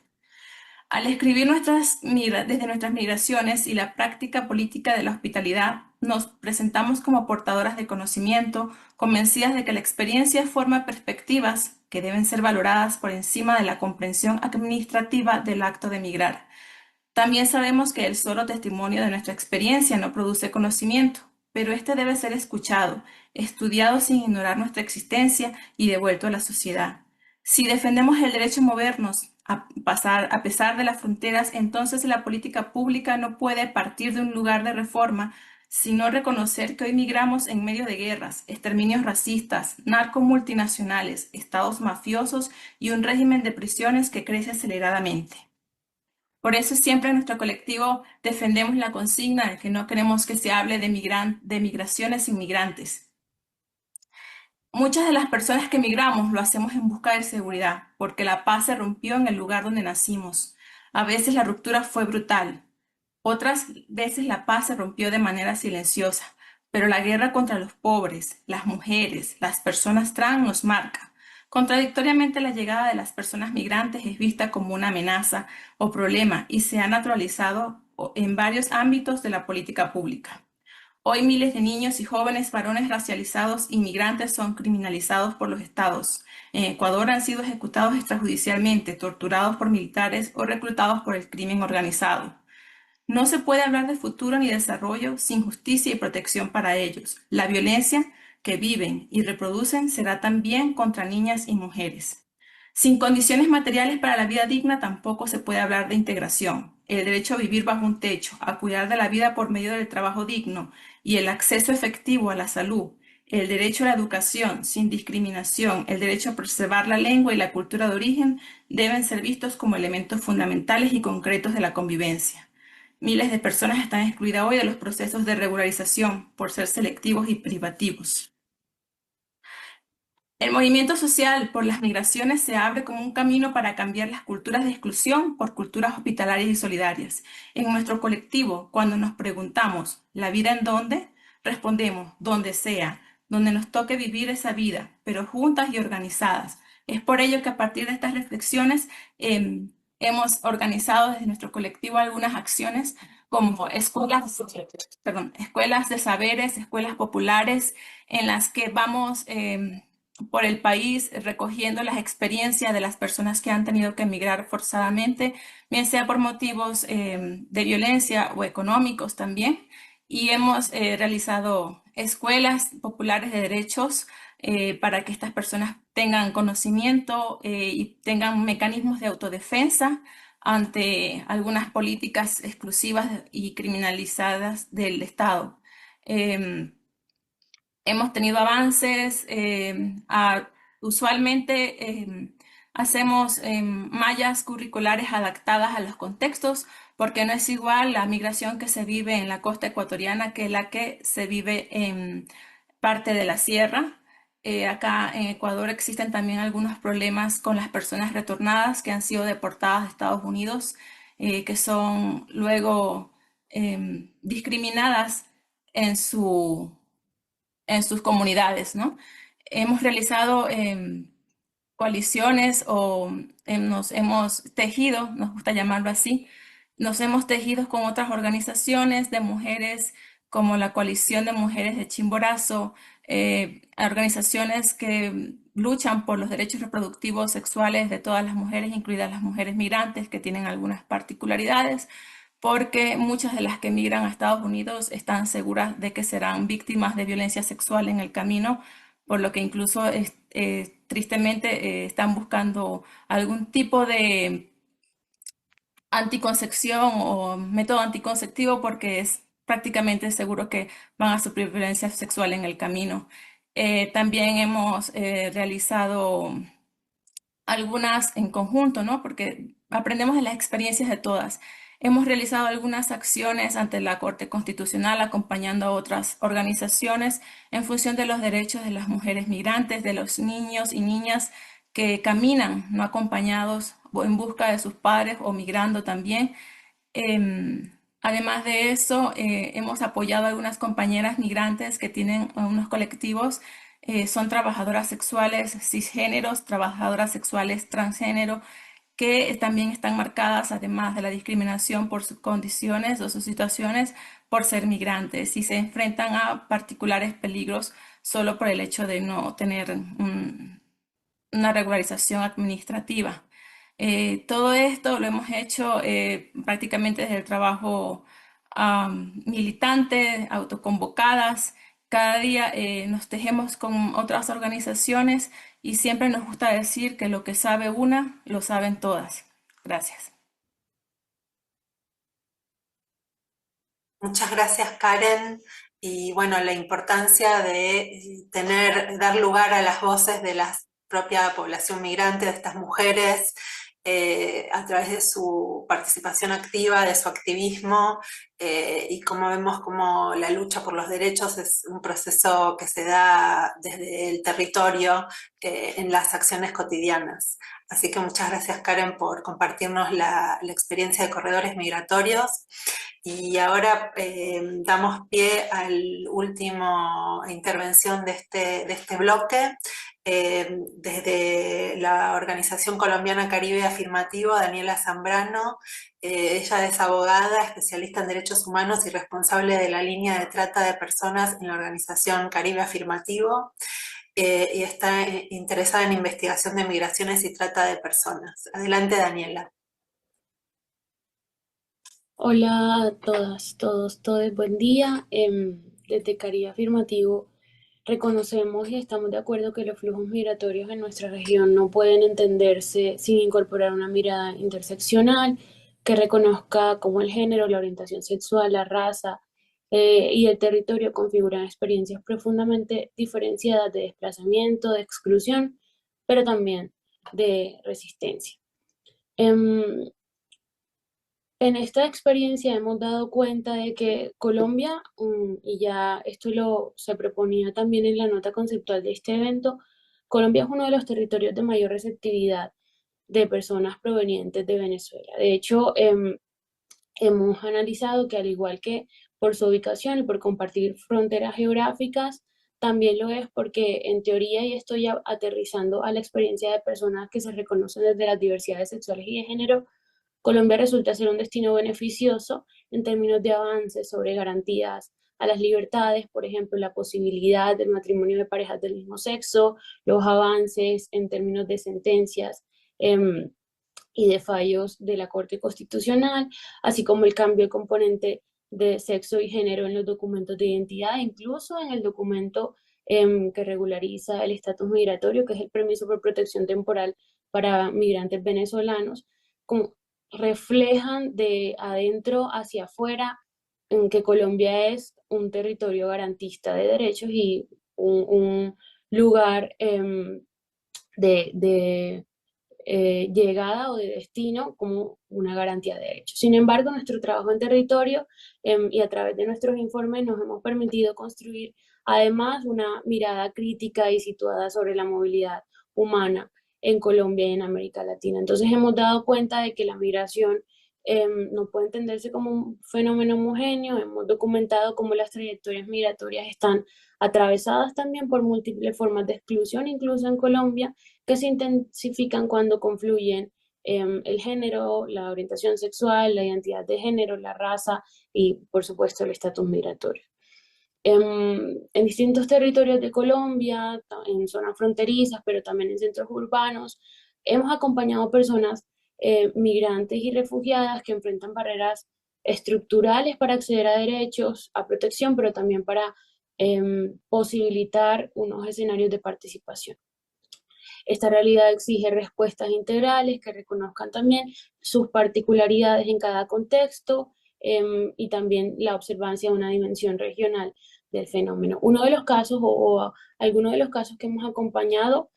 Al escribir desde nuestras migraciones y la práctica política de la hospitalidad, nos presentamos como portadoras de conocimiento, convencidas de que la experiencia forma perspectivas que deben ser valoradas por encima de la comprensión administrativa del acto de migrar. También sabemos que el solo testimonio de nuestra experiencia no produce conocimiento, pero este debe ser escuchado, estudiado sin ignorar nuestra existencia y devuelto a la sociedad. Si defendemos el derecho a movernos, a pesar de las fronteras, entonces la política pública no puede partir de un lugar de reforma, sino reconocer que hoy migramos en medio de guerras, exterminios racistas, narcomultinacionales, estados mafiosos y un régimen de prisiones que crece aceleradamente. Por eso siempre en nuestro colectivo defendemos la consigna de que no queremos que se hable de migraciones inmigrantes. Muchas de las personas que migramos lo hacemos en busca de seguridad, porque la paz se rompió en el lugar donde nacimos. A veces la ruptura fue brutal, otras veces la paz se rompió de manera silenciosa, pero la guerra contra los pobres, las mujeres, las personas trans nos marca. Contradictoriamente, la llegada de las personas migrantes es vista como una amenaza o problema y se ha naturalizado en varios ámbitos de la política pública. Hoy miles de niños y jóvenes varones racializados inmigrantes son criminalizados por los estados. En Ecuador han sido ejecutados extrajudicialmente, torturados por militares o reclutados por el crimen organizado. No se puede hablar de futuro ni desarrollo sin justicia y protección para ellos. La violencia que viven y reproducen será también contra niñas y mujeres. Sin condiciones materiales para la vida digna tampoco se puede hablar de integración. El derecho a vivir bajo un techo, a cuidar de la vida por medio del trabajo digno y el acceso efectivo a la salud, el derecho a la educación sin discriminación, el derecho a preservar la lengua y la cultura de origen deben ser vistos como elementos fundamentales y concretos de la convivencia. Miles de personas están excluidas hoy de los procesos de regularización por ser selectivos y privativos. El movimiento social por las migraciones se abre como un camino para cambiar las culturas de exclusión por culturas hospitalarias y solidarias. En nuestro colectivo, cuando nos preguntamos, ¿la vida en dónde? Respondemos, donde sea, donde nos toque vivir esa vida, pero juntas y organizadas. Es por ello que a partir de estas reflexiones hemos organizado desde nuestro colectivo algunas acciones como escuelas de saberes, escuelas populares, en las que vamos por el país recogiendo las experiencias de las personas que han tenido que emigrar forzadamente, bien sea por motivos de violencia o económicos también. Y hemos realizado escuelas populares de derechos para que estas personas tengan conocimiento y tengan mecanismos de autodefensa ante algunas políticas exclusivas y criminalizadas del Estado. Hemos tenido avances, usualmente hacemos mallas curriculares adaptadas a los contextos, porque no es igual la migración que se vive en la costa ecuatoriana que la que se vive en parte de la sierra. Acá en Ecuador existen también algunos problemas con las personas retornadas que han sido deportadas de Estados Unidos, que son luego discriminadas en su en sus comunidades, ¿no? Hemos realizado coaliciones o nos hemos tejido, nos gusta llamarlo así, nos hemos tejido con otras organizaciones de mujeres como la Coalición de Mujeres de Chimborazo, organizaciones que luchan por los derechos reproductivos sexuales de todas las mujeres, incluidas las mujeres migrantes que tienen algunas particularidades, porque muchas de las que migran a Estados Unidos están seguras de que serán víctimas de violencia sexual en el camino, por lo que incluso tristemente están buscando algún tipo de anticoncepción o método anticonceptivo porque es prácticamente seguro que van a sufrir violencia sexual en el camino. También hemos realizado algunas en conjunto, ¿no? Porque aprendemos de las experiencias de todas. Hemos realizado algunas acciones ante la Corte Constitucional acompañando a otras organizaciones en función de los derechos de las mujeres migrantes, de los niños y niñas que caminan no acompañados o en busca de sus padres o migrando también. Además de eso, hemos apoyado a algunas compañeras migrantes que tienen unos colectivos, son trabajadoras sexuales cisgéneros, trabajadoras sexuales transgénero, que también están marcadas, además de la discriminación por sus condiciones o sus situaciones, por ser migrantes y se enfrentan a particulares peligros solo por el hecho de no tener una regularización administrativa. Todo esto lo hemos hecho prácticamente desde el trabajo militante, autoconvocadas. Cada día nos tejemos con otras organizaciones y siempre nos gusta decir que lo que sabe una, lo saben todas. Gracias. Muchas gracias, Karen. Y bueno, la importancia de dar lugar a las voces de la propia población migrante, de estas mujeres, a través de su participación activa, de su activismo, y como vemos como la lucha por los derechos es un proceso que se da desde el territorio en las acciones cotidianas. Así que muchas gracias, Karen, por compartirnos la experiencia de corredores migratorios. Y ahora damos pie a la última intervención de este bloque. Desde la Organización Colombiana Caribe Afirmativo, Daniela Zambrano. Ella es abogada, especialista en derechos humanos y responsable de la línea de trata de personas en la Organización Caribe Afirmativo. Y está interesada en investigación de migraciones y trata de personas. Adelante, Daniela. Hola a todas, todos, buen día. Desde Caribe Afirmativo reconocemos y estamos de acuerdo que los flujos migratorios en nuestra región no pueden entenderse sin incorporar una mirada interseccional que reconozca cómo el género, la orientación sexual, la raza y el territorio configuran experiencias profundamente diferenciadas de desplazamiento, de exclusión, pero también de resistencia. En esta experiencia hemos dado cuenta de que Colombia, y ya esto se proponía también en la nota conceptual de este evento, Colombia es uno de los territorios de mayor receptividad de personas provenientes de Venezuela. De hecho, hemos analizado que al igual que por su ubicación y por compartir fronteras geográficas, también lo es porque en teoría, y estoy aterrizando a la experiencia de personas que se reconocen desde las diversidades sexuales y de género, Colombia resulta ser un destino beneficioso en términos de avances sobre garantías a las libertades, por ejemplo, la posibilidad del matrimonio de parejas del mismo sexo, los avances en términos de sentencias y de fallos de la Corte Constitucional, así como el cambio de componente de sexo y género en los documentos de identidad, incluso en el documento que regulariza el estatus migratorio, que es el permiso por protección temporal para migrantes venezolanos, como reflejan de adentro hacia afuera en que Colombia es un territorio garantista de derechos y un lugar de llegada o de destino como una garantía de derechos. Sin embargo, nuestro trabajo en territorio y a través de nuestros informes nos hemos permitido construir además una mirada crítica y situada sobre la movilidad humana en Colombia y en América Latina. Entonces hemos dado cuenta de que la migración no puede entenderse como un fenómeno homogéneo. Hemos documentado cómo las trayectorias migratorias están atravesadas también por múltiples formas de exclusión, incluso en Colombia, que se intensifican cuando confluyen el género, la orientación sexual, la identidad de género, la raza y, por supuesto, el estatus migratorio. En distintos territorios de Colombia, en zonas fronterizas, pero también en centros urbanos, hemos acompañado personas migrantes y refugiadas que enfrentan barreras estructurales para acceder a derechos, a protección, pero también para posibilitar unos escenarios de participación. Esta realidad exige respuestas integrales que reconozcan también sus particularidades en cada contexto y también la observancia de una dimensión regional del fenómeno. Uno de los casos o algunos de los casos que hemos acompañado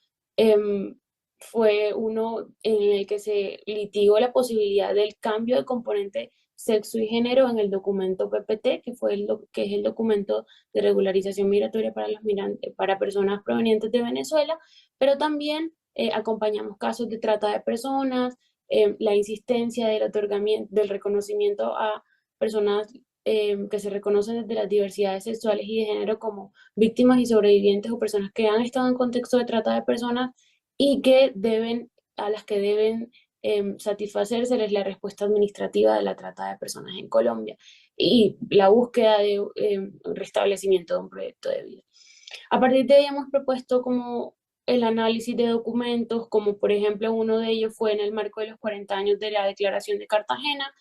fue uno en el que se litigó la posibilidad del cambio de componente sexo y género en el documento PPT, que es el documento de regularización migratoria para personas provenientes de Venezuela, pero también acompañamos casos de trata de personas, la insistencia del reconocimiento a personas que se reconocen desde las diversidades sexuales y de género como víctimas y sobrevivientes o personas que han estado en contexto de trata de personas y a las que deben satisfacerse la respuesta administrativa de la trata de personas en Colombia y la búsqueda de restablecimiento de un proyecto de vida. A partir de ahí hemos propuesto como el análisis de documentos, como por ejemplo uno de ellos fue en el marco de los 40 años de la Declaración de Cartagena.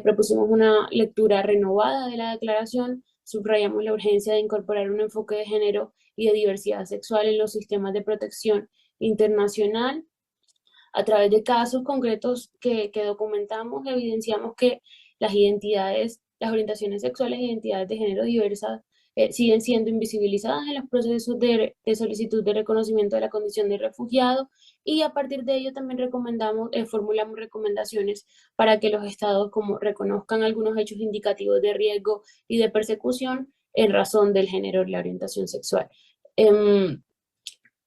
Propusimos una lectura renovada de la declaración, subrayamos la urgencia de incorporar un enfoque de género y de diversidad sexual en los sistemas de protección internacional. A través de casos concretos que documentamos, evidenciamos que las orientaciones sexuales e identidades de género diversas siguen siendo invisibilizadas en los procesos de solicitud de reconocimiento de la condición de refugiado, y a partir de ello también formulamos recomendaciones para que los estados reconozcan algunos hechos indicativos de riesgo y de persecución en razón del género y la orientación sexual.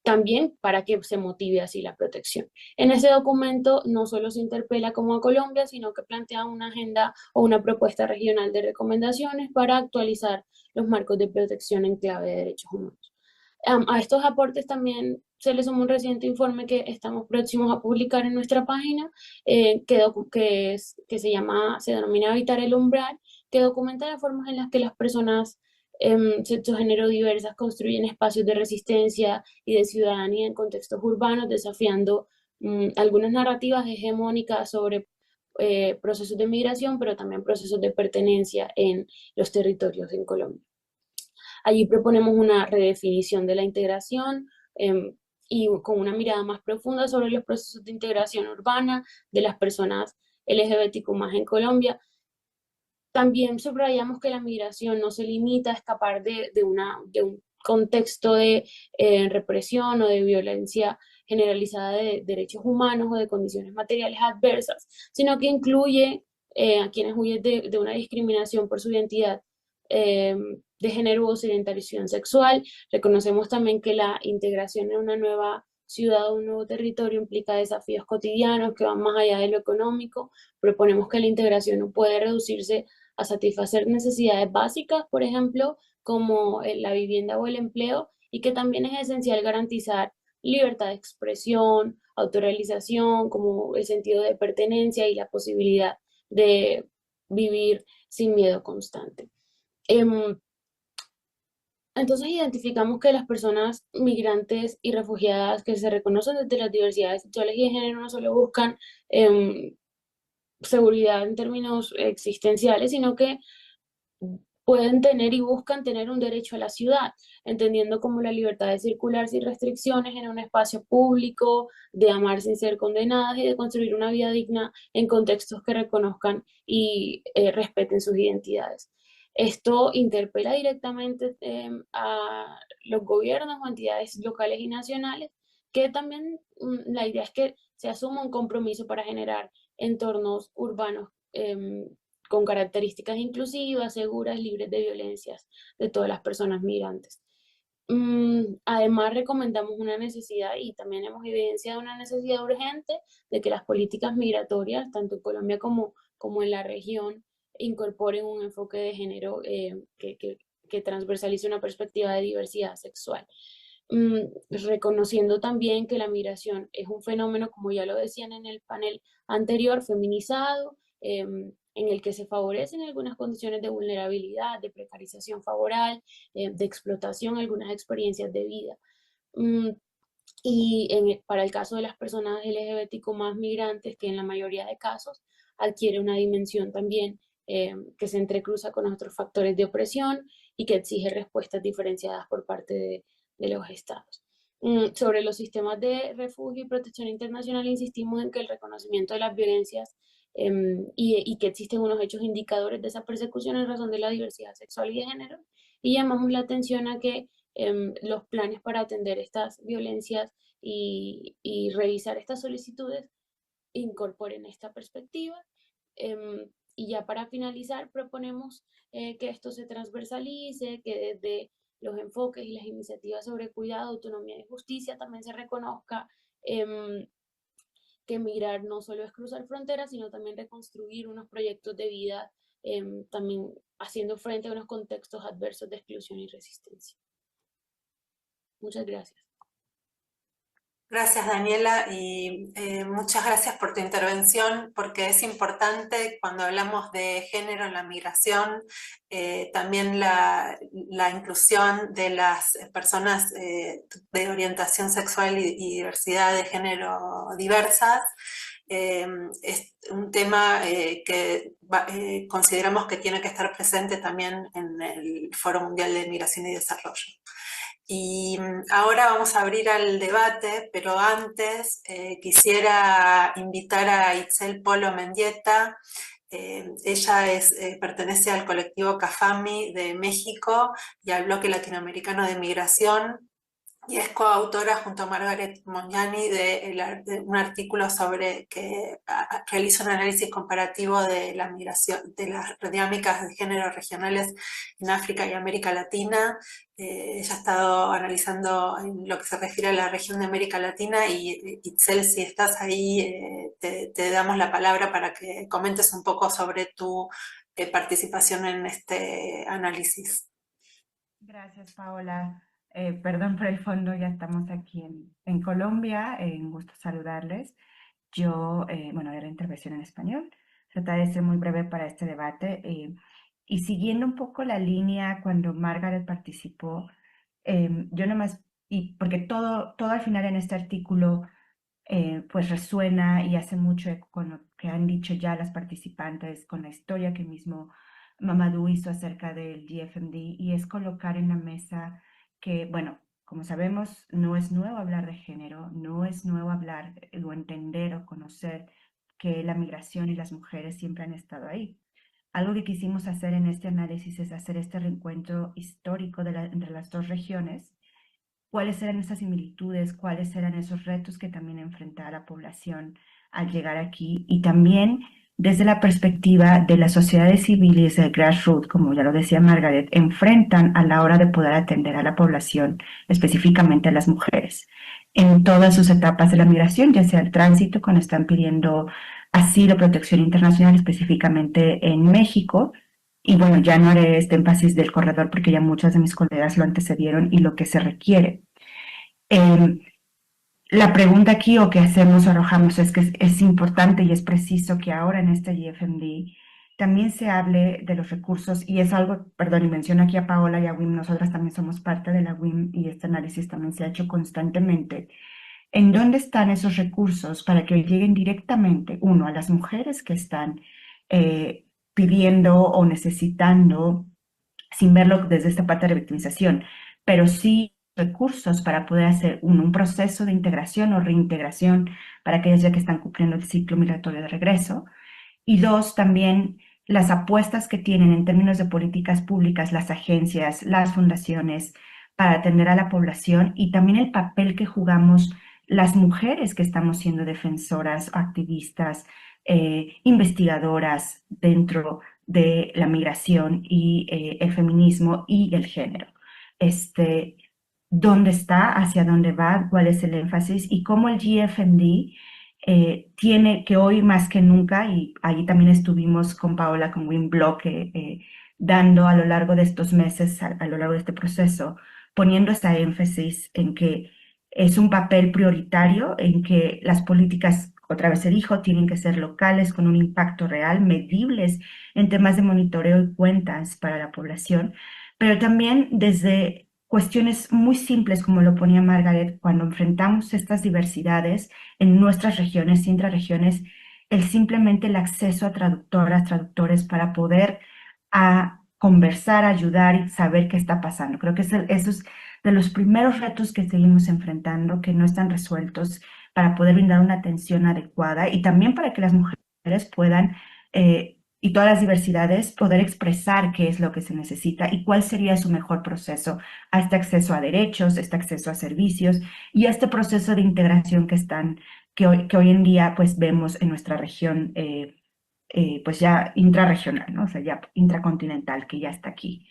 También para que se motive así la protección. En ese documento no solo se interpela como a Colombia, sino que plantea una agenda o una propuesta regional de recomendaciones para actualizar los marcos de protección en clave de derechos humanos. A estos aportes también se le suma un reciente informe que estamos próximos a publicar en nuestra página, que se denomina Habitar el Umbral, que documenta las formas en las que las personas sexo-género diversas construyen espacios de resistencia y de ciudadanía en contextos urbanos, desafiando algunas narrativas hegemónicas sobre procesos de migración, pero también procesos de pertenencia en los territorios en Colombia. Allí proponemos una redefinición de la integración y con una mirada más profunda sobre los procesos de integración urbana de las personas LGBTQ+ en Colombia. También subrayamos que la migración no se limita a escapar de un contexto de represión o de violencia generalizada de derechos humanos o de condiciones materiales adversas, sino que incluye a quienes huyen de una discriminación por su identidad de género o su orientación sexual. Reconocemos también que la integración en una nueva ciudad o un nuevo territorio implica desafíos cotidianos que van más allá de lo económico. Proponemos que la integración no puede reducirse a satisfacer necesidades básicas, por ejemplo, como la vivienda o el empleo, y que también es esencial garantizar libertad de expresión, autorrealización, como el sentido de pertenencia y la posibilidad de vivir sin miedo constante. Entonces identificamos que las personas migrantes y refugiadas que se reconocen desde las diversidades sexuales y de género no solo buscan seguridad en términos existenciales, sino que pueden tener y buscan tener un derecho a la ciudad, entendiendo como la libertad de circular sin restricciones en un espacio público, de amar sin ser condenadas y de construir una vida digna en contextos que reconozcan y respeten sus identidades. Esto interpela directamente a los gobiernos o entidades locales y nacionales, que también la idea es que se asuma un compromiso para generar entornos urbanos con características inclusivas, seguras, libres de violencias de todas las personas migrantes. Además, recomendamos una necesidad y también hemos evidenciado una necesidad urgente de que las políticas migratorias, tanto en Colombia como en la región, incorporen un enfoque de género que transversalice una perspectiva de diversidad sexual. Reconociendo también que la migración es un fenómeno, como ya lo decían en el panel anterior, feminizado, en el que se favorecen algunas condiciones de vulnerabilidad, de precarización laboral, de explotación, algunas experiencias de vida. Y para el caso de las personas LGBTQ más migrantes, que en la mayoría de casos adquiere una dimensión también que se entrecruza con otros factores de opresión y que exige respuestas diferenciadas por parte de los estados. Sobre los sistemas de refugio y protección internacional, insistimos en que el reconocimiento de las violencias y que existen unos hechos indicadores de esa persecución en razón de la diversidad sexual y de género, y llamamos la atención a que los planes para atender estas violencias y revisar estas solicitudes incorporen esta perspectiva. Y ya para finalizar, proponemos que esto se transversalice, que desde los enfoques y las iniciativas sobre cuidado, autonomía y justicia también se reconozca que migrar no solo es cruzar fronteras, sino también reconstruir unos proyectos de vida, también haciendo frente a unos contextos adversos de exclusión y resistencia. Muchas gracias. Gracias, Daniela, y muchas gracias por tu intervención, porque es importante cuando hablamos de género en la migración, también la inclusión de las personas de orientación sexual y diversidad de género diversas. Es un tema que consideramos que tiene que estar presente también en el Foro Mundial de Migración y Desarrollo. Y ahora vamos a abrir al debate, pero antes quisiera invitar a Itzel Polo Mendieta. Ella pertenece al colectivo CAFAMI de México y al Bloque Latinoamericano de Migración, y es coautora junto a Margaret Mognani de un artículo sobre que realiza un análisis comparativo de la migración, de las dinámicas de género regionales en África y América Latina. Ella ha estado analizando en lo que se refiere a la región de América Latina, y Itzel, si estás ahí, te damos la palabra para que comentes un poco sobre tu participación en este análisis. Gracias, Paola. Perdón por el fondo, ya estamos aquí en Colombia, un gusto saludarles. Yo, bueno, haré la intervención en español, trataré de ser muy breve para este debate, y siguiendo un poco la línea cuando Margaret participó, yo nomás, y porque todo al final en este artículo pues resuena y hace mucho eco con lo que han dicho ya las participantes, con la historia que mismo Mamadou hizo acerca del GFMD, y es colocar en la mesa que, bueno, como sabemos, no es nuevo hablar de género, no es nuevo hablar o entender o conocer que la migración y las mujeres siempre han estado ahí. Algo que quisimos hacer en este análisis es hacer este reencuentro histórico entre las dos regiones, cuáles eran esas similitudes, cuáles eran esos retos que también enfrentaba la población al llegar aquí, y también desde la perspectiva de las sociedades civiles del grassroots, como ya lo decía Margaret, enfrentan a la hora de poder atender a la población, específicamente a las mujeres, en todas sus etapas de la migración, ya sea el tránsito, cuando están pidiendo asilo, protección internacional, específicamente en México. Y bueno, ya no haré este énfasis del corredor porque ya muchas de mis colegas lo antecedieron y lo que se requiere. La pregunta aquí o que hacemos o arrojamos es que es importante y es preciso que ahora en este GFMD también se hable de los recursos, y es algo, perdón, y menciono aquí a Paola y a WIM, nosotras también somos parte de la WIM y este análisis también se ha hecho constantemente. ¿En dónde están esos recursos para que lleguen directamente, uno, a las mujeres que están pidiendo o necesitando, sin verlo desde esta parte de revictimización, pero sí recursos para poder hacer un proceso de integración o reintegración para aquellas ya que están cumpliendo el ciclo migratorio de regreso? Y dos, también las apuestas que tienen en términos de políticas públicas las agencias, las fundaciones, para atender a la población, y también el papel que jugamos las mujeres que estamos siendo defensoras, activistas, investigadoras dentro de la migración y el feminismo y el género. dónde está, hacia dónde va, cuál es el énfasis y cómo el GFMD tiene que hoy más que nunca, y allí también estuvimos con Paola, con Wim Block, dando a lo largo de estos meses, a lo largo de este proceso, poniendo ese énfasis en que es un papel prioritario, en que las políticas, otra vez se dijo, tienen que ser locales, con un impacto real, medibles en temas de monitoreo y cuentas para la población, pero también desde cuestiones muy simples, como lo ponía Margaret, cuando enfrentamos estas diversidades en nuestras regiones, intrarregiones, simplemente el acceso a traductoras, traductores para poder conversar, ayudar y saber qué está pasando. Creo que eso es de los primeros retos que seguimos enfrentando, que no están resueltos, para poder brindar una atención adecuada y también para que las mujeres puedan, y todas las diversidades, poder expresar qué es lo que se necesita y cuál sería su mejor proceso a este acceso a derechos, este acceso a servicios y a este proceso de integración que hoy en día pues vemos en nuestra región, pues ya intrarregional, ¿no? O sea, ya intracontinental, que ya está aquí.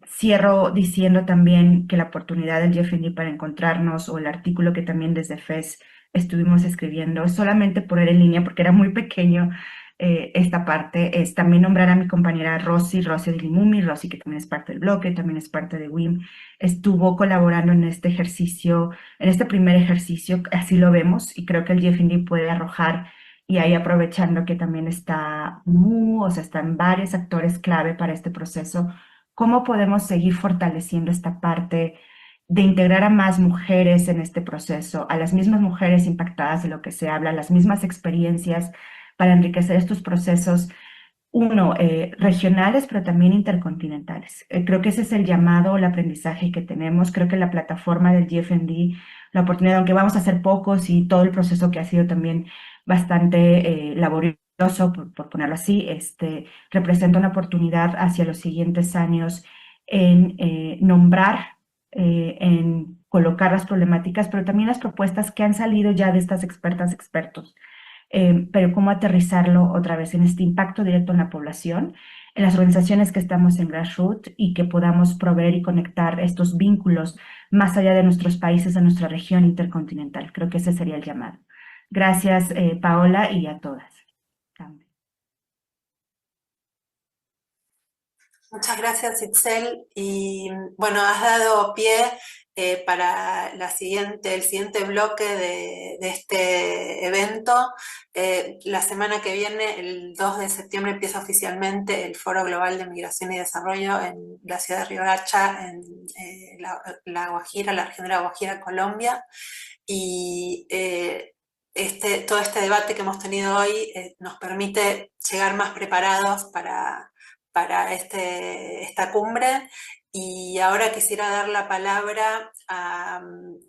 Cierro diciendo también que la oportunidad del GFND para encontrarnos, o el artículo que también desde FES estuvimos escribiendo, solamente poner en línea porque era muy pequeño esta parte, es también nombrar a mi compañera Rosy de Limumi, Rosy que también es parte del bloque, también es parte de WIM, estuvo colaborando en este ejercicio, en este primer ejercicio, así lo vemos, y creo que el GFND puede arrojar, y ahí aprovechando que también está o sea, están varios actores clave para este proceso, cómo podemos seguir fortaleciendo esta parte de integrar a más mujeres en este proceso, a las mismas mujeres impactadas de lo que se habla, las mismas experiencias para enriquecer estos procesos, regionales, pero también intercontinentales. Creo que ese es el llamado, el aprendizaje que tenemos. Creo que la plataforma del GFND, la oportunidad, aunque vamos a hacer pocos y todo el proceso que ha sido también bastante laborioso, por ponerlo así, representa una oportunidad hacia los siguientes años en nombrar, en colocar las problemáticas, pero también las propuestas que han salido ya de estas expertas, expertos. Pero cómo aterrizarlo otra vez en este impacto directo en la población, en las organizaciones que estamos en grassroots y que podamos proveer y conectar estos vínculos más allá de nuestros países, de nuestra región intercontinental. Creo que ese sería el llamado. Gracias, Paola, y a todas. Muchas gracias, Itzel. Y bueno, has dado pie para el siguiente bloque de este evento. La semana que viene, el 2 de septiembre, empieza oficialmente el Foro Global de Migración y Desarrollo en la ciudad de Riohacha, en La Guajira, la región de La Guajira, Colombia. Y todo este debate que hemos tenido hoy nos permite llegar más preparados para esta cumbre. Y ahora quisiera dar la palabra a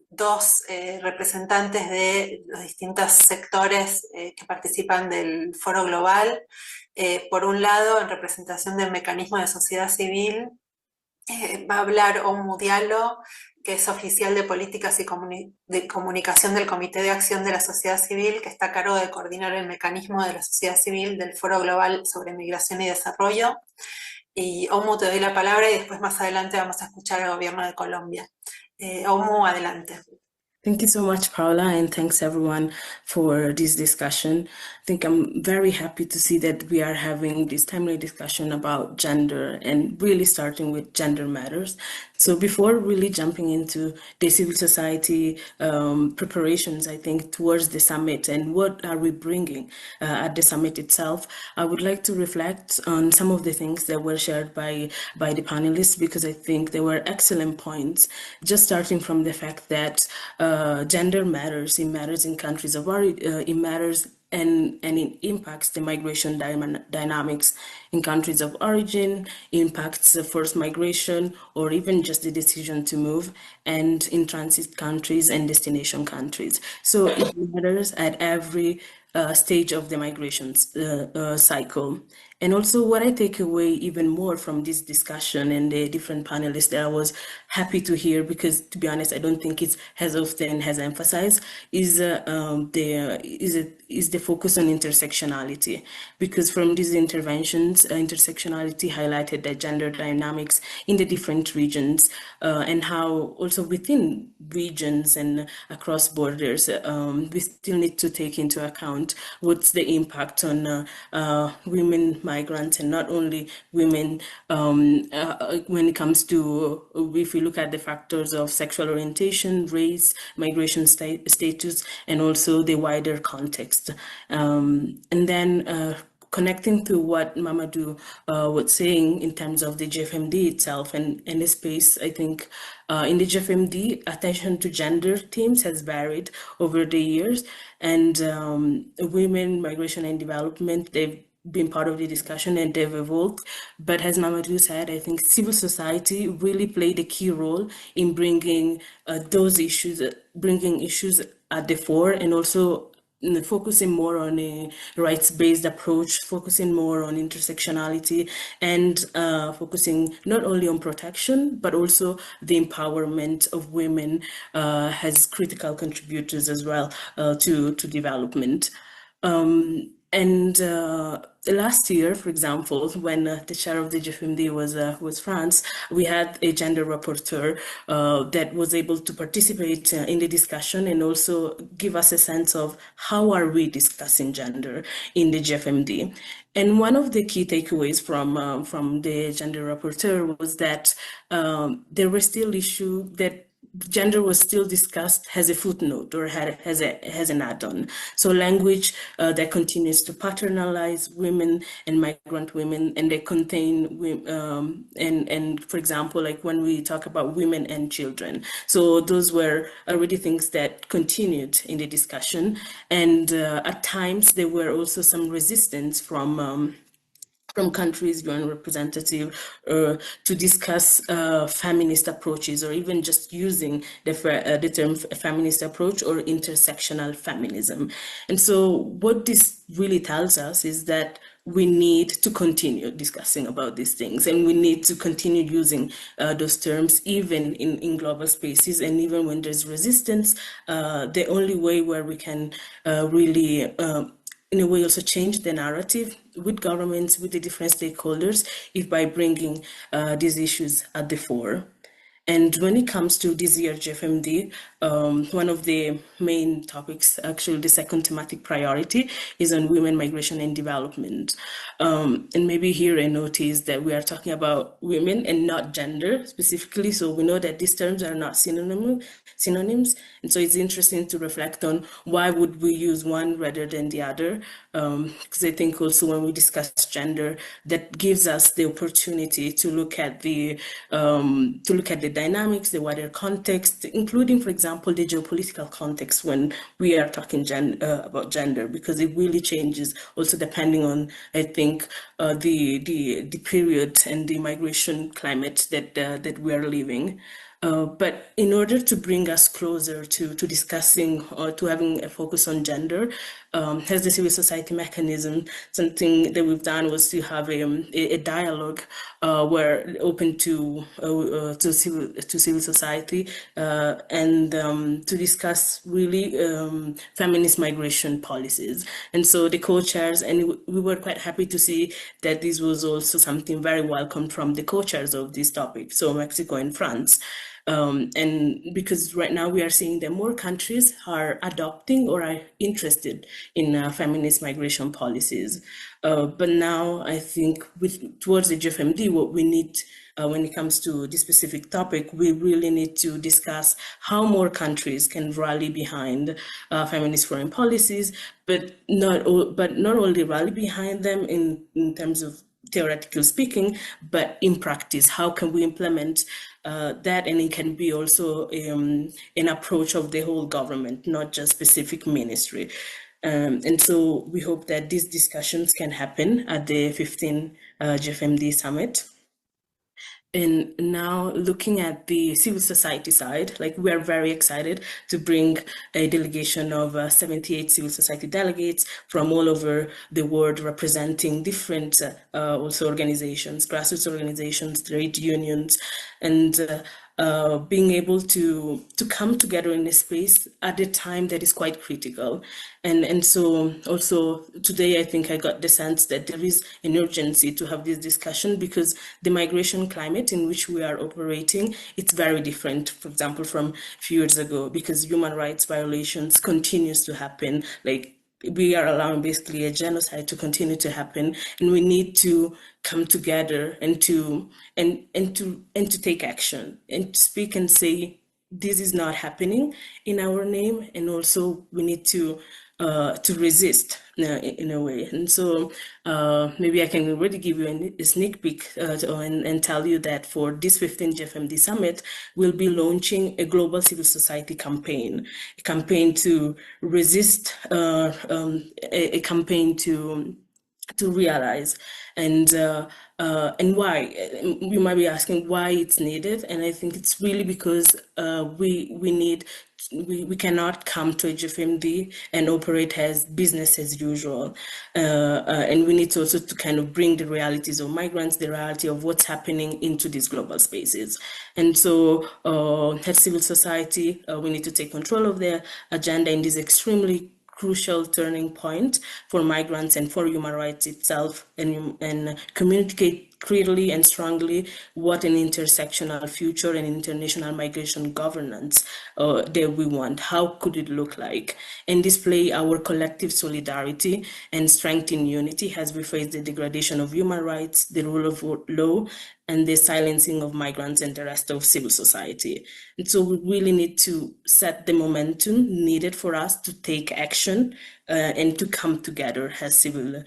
dos representantes de los distintos sectores que participan del Foro Global. Por un lado, en representación del Mecanismo de Sociedad Civil, va a hablar Oumou Diallo, que es oficial de Políticas y de Comunicación del Comité de Acción de la Sociedad Civil, que está a cargo de coordinar el mecanismo de la sociedad civil del Foro Global sobre Migración y Desarrollo. Y Oumou, te doy la palabra y después más adelante vamos a escuchar al gobierno de Colombia. Oumou, adelante. Thank you so much, Paula, and thanks everyone for this discussion. I think I'm very happy to see that we are having this timely discussion about gender and really starting with gender matters. So before really jumping into the civil society preparations, I think, towards the summit and what are we bringing at the summit itself, I would like to reflect on some of the things that were shared by the panelists, because I think they were excellent points, just starting from the fact that gender matters. It matters in countries of origin, it matters and it impacts the migration dynamics in countries of origin, impacts the forced migration, or even just the decision to move, and in transit countries and destination countries. So it matters at every stage of the migrations cycle. And also what I take away even more from this discussion and the different panelists that I was happy to hear, because to be honest, I don't think it's as often has emphasized, is the focus on intersectionality. Because from these interventions, intersectionality highlighted the gender dynamics in the different regions and how also within regions and across borders, we still need to take into account what's the impact on women migrants, and not only women when it comes to, if we look at the factors of sexual orientation, race, migration status, and also the wider context. And then connecting to what Mamadou was saying in terms of the GFMD itself and the space, I think in the GFMD, attention to gender themes has varied over the years, and women, migration and development, they've been part of the discussion and they've evolved. But as Mamadou said, I think civil society really played a key role in bringing those issues, bringing issues at the fore, and also focusing more on a rights-based approach, focusing more on intersectionality, and focusing not only on protection, but also the empowerment of women as critical contributors as well to development. And last year, for example, when the chair of the GFMD was France, we had a gender rapporteur that was able to participate in the discussion and also give us a sense of how are we discussing gender in the GFMD. And one of the key takeaways from the gender rapporteur was that there were still issues that gender was still discussed as a footnote or as an add-on. So language that continues to paternalize women and migrant women, and they contain and for example, like when we talk about women and children. So those were already things that continued in the discussion, and at times there were also some resistance from countries, UN representative, to discuss feminist approaches, or even just using the term feminist approach or intersectional feminism. And so what this really tells us is that we need to continue discussing about these things, and we need to continue using those terms even in global spaces, and even when there's resistance, the only way where we can really in a way also change the narrative with governments, with the different stakeholders, if by bringing these issues at the fore. And when it comes to this year GFMD, one of the main topics, actually the second thematic priority, is on women, migration and development. And maybe here I notice that we are talking about women and not gender specifically. So we know that these terms are not synonyms. And so it's interesting to reflect on why would we use one rather than the other. Because I think also when we discuss gender, that gives us the opportunity to look at the dynamics, the wider context, including, for example, the geopolitical context when we are talking about gender, because it really changes also depending on, I think, the period and the migration climate that we are living. But in order to bring us closer to discussing or to having a focus on gender, as the civil society mechanism, something that we've done was to have a dialogue where open to civil society and to discuss really feminist migration policies. And so the co-chairs, and we were quite happy to see that this was also something very welcome from the co-chairs of this topic, so Mexico and France. And because right now we are seeing that more countries are adopting or are interested in feminist migration policies. But now I think towards the GFMD, what we need when it comes to this specific topic, we really need to discuss how more countries can rally behind feminist foreign policies, but not only rally behind them in terms of theoretical speaking, but in practice, how can we implement that? And it can be also an approach of the whole government, not just specific ministry. And so we hope that these discussions can happen at the 15th GFMD summit. And now looking at the civil society side, like we are very excited to bring a delegation of 78 civil society delegates from all over the world representing different also organizations, grassroots organizations, trade unions, and being able to come together in a space at a time that is quite critical. And so also today, I think I got the sense that there is an urgency to have this discussion because the migration climate in which we are operating, it's very different, for example, from a few years ago, because human rights violations continues to happen. Like we are allowing basically a genocide to continue to happen, and we need to come together and to take action and to speak and say this is not happening in our name, and also we need to resist in a way. And so maybe I can already give you a sneak peek and tell you that for this 15th GFMD Summit, we'll be launching a global civil society campaign, a campaign to resist, a campaign to realize, and why. You might be asking why it's needed, and I think it's really because we cannot come to a GFMD and operate as business as usual, and we need to also to kind of bring the realities of migrants, the reality of what's happening into these global spaces. And so as civil society, we need to take control of their agenda in this extremely crucial turning point for migrants and for human rights itself, and communicate clearly and strongly what an intersectional future and international migration governance that we want. How could it look like? And display our collective solidarity and strength in unity as we face the degradation of human rights, the rule of law, and the silencing of migrants and the rest of civil society. And so we really need to set the momentum needed for us to take action and to come together as civil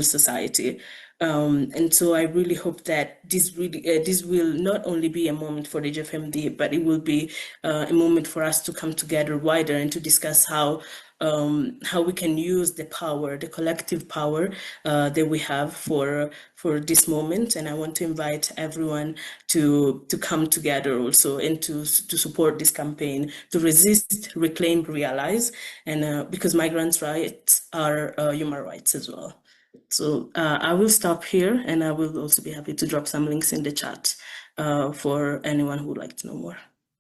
society. And so I really hope that this will not only be a moment for the GFMD, but it will be a moment for us to come together wider and to discuss how we can use the power, the collective power that we have for this moment. And I want to invite everyone to come together also and to support this campaign, to resist, reclaim, realize, and because migrants' rights are human rights as well. So I will stop here, and I will also be happy to drop some links in the chat for anyone who would like to know more.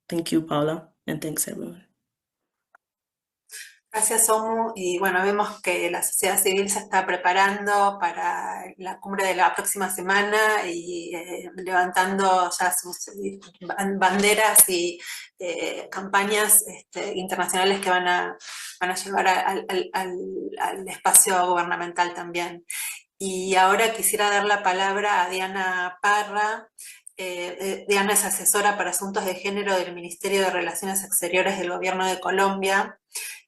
Thank you, Paula, and thanks everyone. Gracias, Omu. Y bueno, vemos que la sociedad civil se está preparando para la cumbre de la próxima semana y levantando ya sus banderas y campañas internacionales que van a llevar al espacio gubernamental también. Y ahora quisiera dar la palabra a Diana Parra. Diana es asesora para asuntos de género del Ministerio de Relaciones Exteriores del Gobierno de Colombia.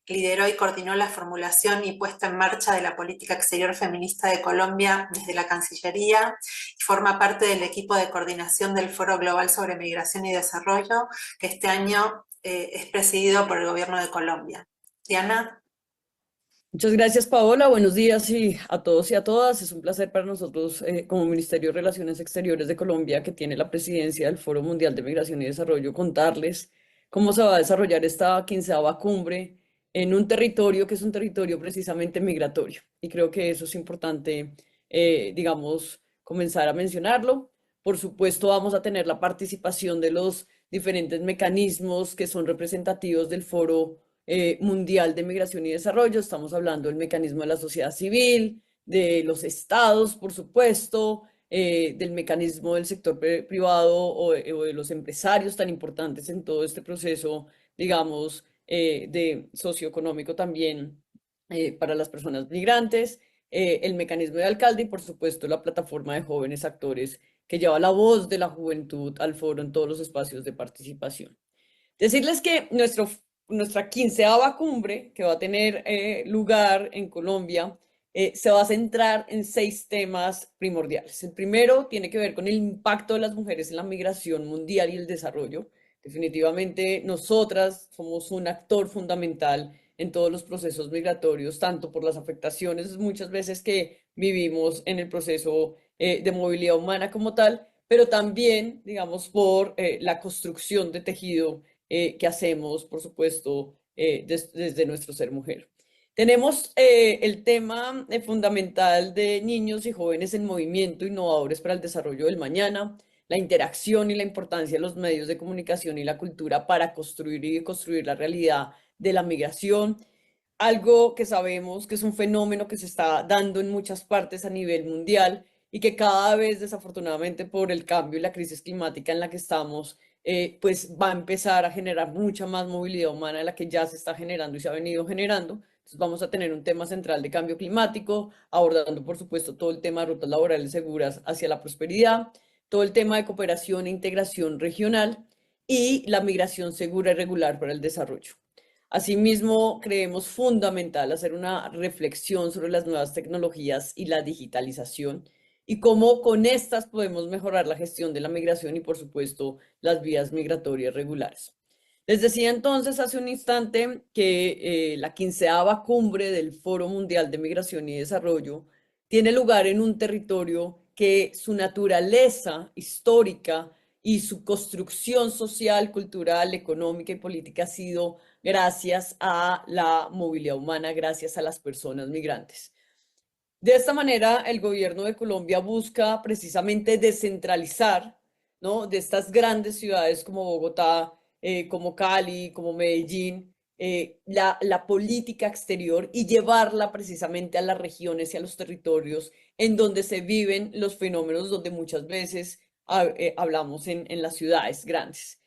Lideró y coordinó la formulación y puesta en marcha de la política exterior feminista de Colombia desde la Cancillería y forma parte del equipo de coordinación del Foro Global sobre Migración y Desarrollo, que este año es presidido por el Gobierno de Colombia. Diana. Muchas gracias, Paola. Buenos días a todos y a todas. Es un placer para nosotros como Ministerio de Relaciones Exteriores de Colombia, que tiene la presidencia del Foro Mundial de Migración y Desarrollo, contarles cómo se va a desarrollar esta 15ª cumbre en un territorio que es un territorio precisamente migratorio. Y creo que eso es importante, digamos, comenzar a mencionarlo. Por supuesto, vamos a tener la participación de los diferentes mecanismos que son representativos del Foro Mundial de Migración y Desarrollo. Estamos hablando del mecanismo de la sociedad civil, de los estados, por supuesto, del mecanismo del sector privado o de los empresarios tan importantes en todo este proceso, digamos, de socioeconómico también para las personas migrantes, el mecanismo de alcalde y por supuesto la plataforma de jóvenes actores que lleva la voz de la juventud al foro en todos los espacios de participación. Decirles que nuestra 15ª cumbre, que va a tener lugar en Colombia, se va a centrar en 6 temas primordiales. El primero tiene que ver con el impacto de las mujeres en la migración mundial y el desarrollo. Definitivamente nosotras somos un actor fundamental en todos los procesos migratorios, tanto por las afectaciones muchas veces que vivimos en el proceso de movilidad humana como tal, pero también, digamos, por la construcción de tejido que hacemos, por supuesto, desde nuestro ser mujer. Tenemos el tema fundamental de niños y jóvenes en movimiento, innovadores para el desarrollo del mañana, la interacción y la importancia de los medios de comunicación y la cultura para construir y construir la realidad de la migración, algo que sabemos que es un fenómeno que se está dando en muchas partes a nivel mundial y que cada vez, desafortunadamente, por el cambio y la crisis climática en la que estamos, pues va a empezar a generar mucha más movilidad humana de la que ya se está generando y se ha venido generando. Entonces vamos a tener un tema central de cambio climático, abordando, por supuesto, todo el tema de rutas laborales seguras hacia la prosperidad, todo el tema de cooperación e integración regional y la migración segura y regular para el desarrollo. Asimismo, creemos fundamental hacer una reflexión sobre las nuevas tecnologías y la digitalización y cómo con estas podemos mejorar la gestión de la migración y, por supuesto, las vías migratorias regulares. Les decía entonces hace un instante que la 15ª cumbre del Foro Mundial de Migración y Desarrollo tiene lugar en un territorio que su naturaleza histórica y su construcción social, cultural, económica y política ha sido gracias a la movilidad humana, gracias a las personas migrantes. De esta manera, el gobierno de Colombia busca precisamente descentralizar, ¿no?, de estas grandes ciudades como Bogotá, como Cali, como Medellín, la política exterior y llevarla precisamente a las regiones y a los territorios en donde se viven los fenómenos donde muchas veces hablamos en las ciudades grandes.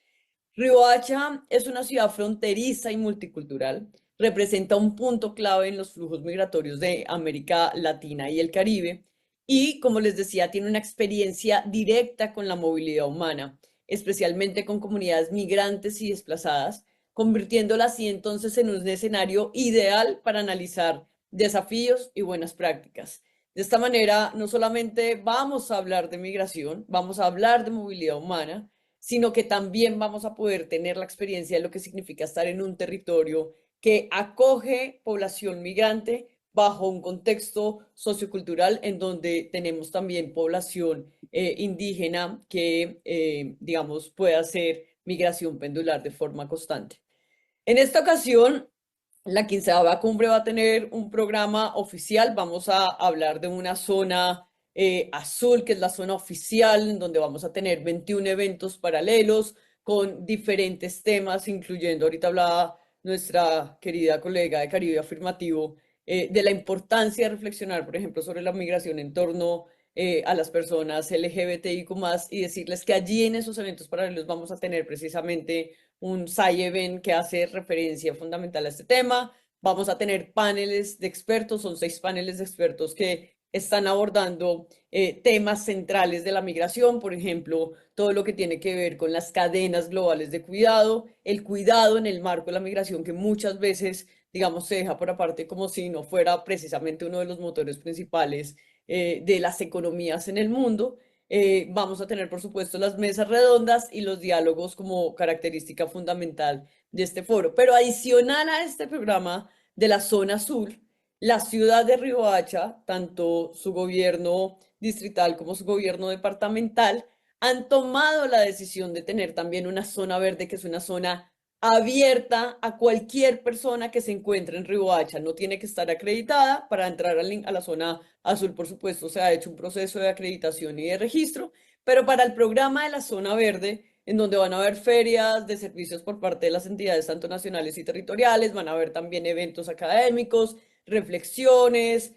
Riohacha es una ciudad fronteriza y multicultural. Representa un punto clave en los flujos migratorios de América Latina y el Caribe. Y, como les decía, tiene una experiencia directa con la movilidad humana, especialmente con comunidades migrantes y desplazadas, convirtiéndola así entonces en un escenario ideal para analizar desafíos y buenas prácticas. De esta manera, no solamente vamos a hablar de migración, vamos a hablar de movilidad humana, sino que también vamos a poder tener la experiencia de lo que significa estar en un territorio que acoge población migrante bajo un contexto sociocultural en donde tenemos también población indígena que, digamos, puede hacer migración pendular de forma constante. En esta ocasión, la 15ª cumbre va a tener un programa oficial. Vamos a hablar de una zona azul, que es la zona oficial, en donde vamos a tener 21 eventos paralelos con diferentes temas, incluyendo, ahorita hablaba nuestra querida colega de Caribe Afirmativo, de la importancia de reflexionar, por ejemplo, sobre la migración en torno a las personas LGBTIQ+, y decirles que allí en esos eventos paralelos vamos a tener precisamente un side event que hace referencia fundamental a este tema. Vamos a tener paneles de expertos, son 6 paneles de expertos que están abordando temas centrales de la migración, por ejemplo, todo lo que tiene que ver con las cadenas globales de cuidado, el cuidado en el marco de la migración que muchas veces, digamos, se deja por aparte como si no fuera precisamente uno de los motores principales de las economías en el mundo. Vamos a tener, por supuesto, las mesas redondas y los diálogos como característica fundamental de este foro. Pero adicional a este programa de la zona azul, la ciudad de Riohacha, tanto su gobierno distrital como su gobierno departamental, han tomado la decisión de tener también una zona verde, que es una zona abierta a cualquier persona que se encuentre en Riohacha. No tiene que estar acreditada para entrar a la zona azul, por supuesto, se ha hecho un proceso de acreditación y de registro, pero para el programa de la zona verde, en donde van a haber ferias de servicios por parte de las entidades tanto nacionales y territoriales, van a haber también eventos académicos, reflexiones,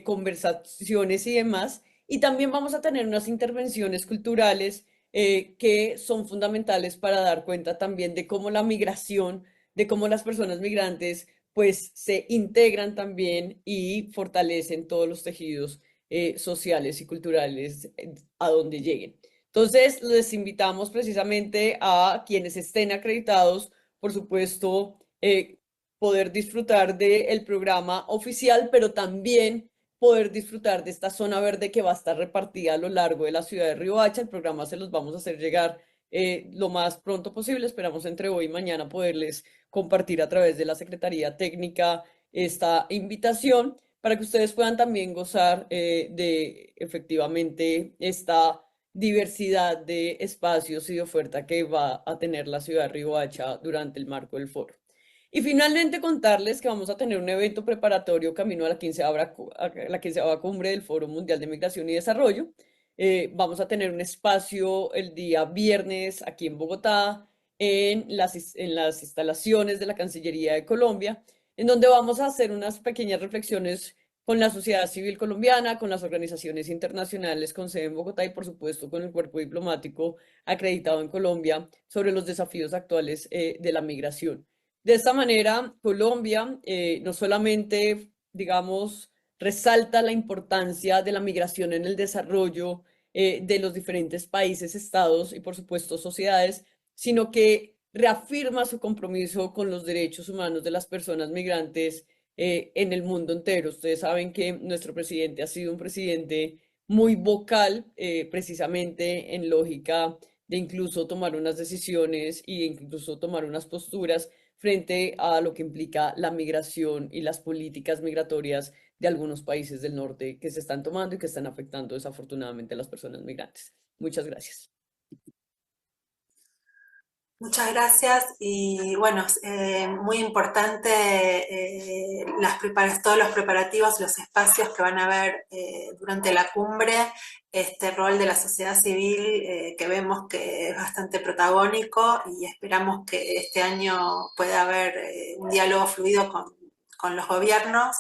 conversaciones y demás, y también vamos a tener unas intervenciones culturales que son fundamentales para dar cuenta también de cómo la migración, de cómo las personas migrantes pues se integran también y fortalecen todos los tejidos sociales y culturales a donde lleguen. Entonces, les invitamos precisamente a quienes estén acreditados, por supuesto, poder disfrutar del programa oficial, pero también poder disfrutar de esta zona verde que va a estar repartida a lo largo de la ciudad de Riohacha. El programa se los vamos a hacer llegar lo más pronto posible. Esperamos entre hoy y mañana poderles compartir a través de la Secretaría Técnica esta invitación para que ustedes puedan también gozar de efectivamente esta diversidad de espacios y de oferta que va a tener la ciudad de Riohacha durante el marco del foro. Y finalmente contarles que vamos a tener un evento preparatorio camino a la 15ª cumbre del Foro Mundial de Migración y Desarrollo. Vamos a tener un espacio el día viernes aquí en Bogotá, en las instalaciones de la Cancillería de Colombia, en donde vamos a hacer unas pequeñas reflexiones con la sociedad civil colombiana, con las organizaciones internacionales con sede en Bogotá y por supuesto con el cuerpo diplomático acreditado en Colombia sobre los desafíos actuales de la migración. De esta manera, Colombia no solamente, digamos, resalta la importancia de la migración en el desarrollo de los diferentes países, estados y por supuesto sociedades, sino que reafirma su compromiso con los derechos humanos de las personas migrantes en el mundo entero. Ustedes saben que nuestro presidente ha sido un presidente muy vocal, precisamente en lógica de incluso tomar unas decisiones e incluso tomar unas posturas frente a lo que implica la migración y las políticas migratorias de algunos países del norte que se están tomando y que están afectando desafortunadamente a las personas migrantes. Muchas gracias. Muchas gracias y bueno, muy importante todos los preparativos, los espacios que van a haber durante la cumbre, este rol de la sociedad civil que vemos que es bastante protagónico y esperamos que este año pueda haber un diálogo fluido con los gobiernos.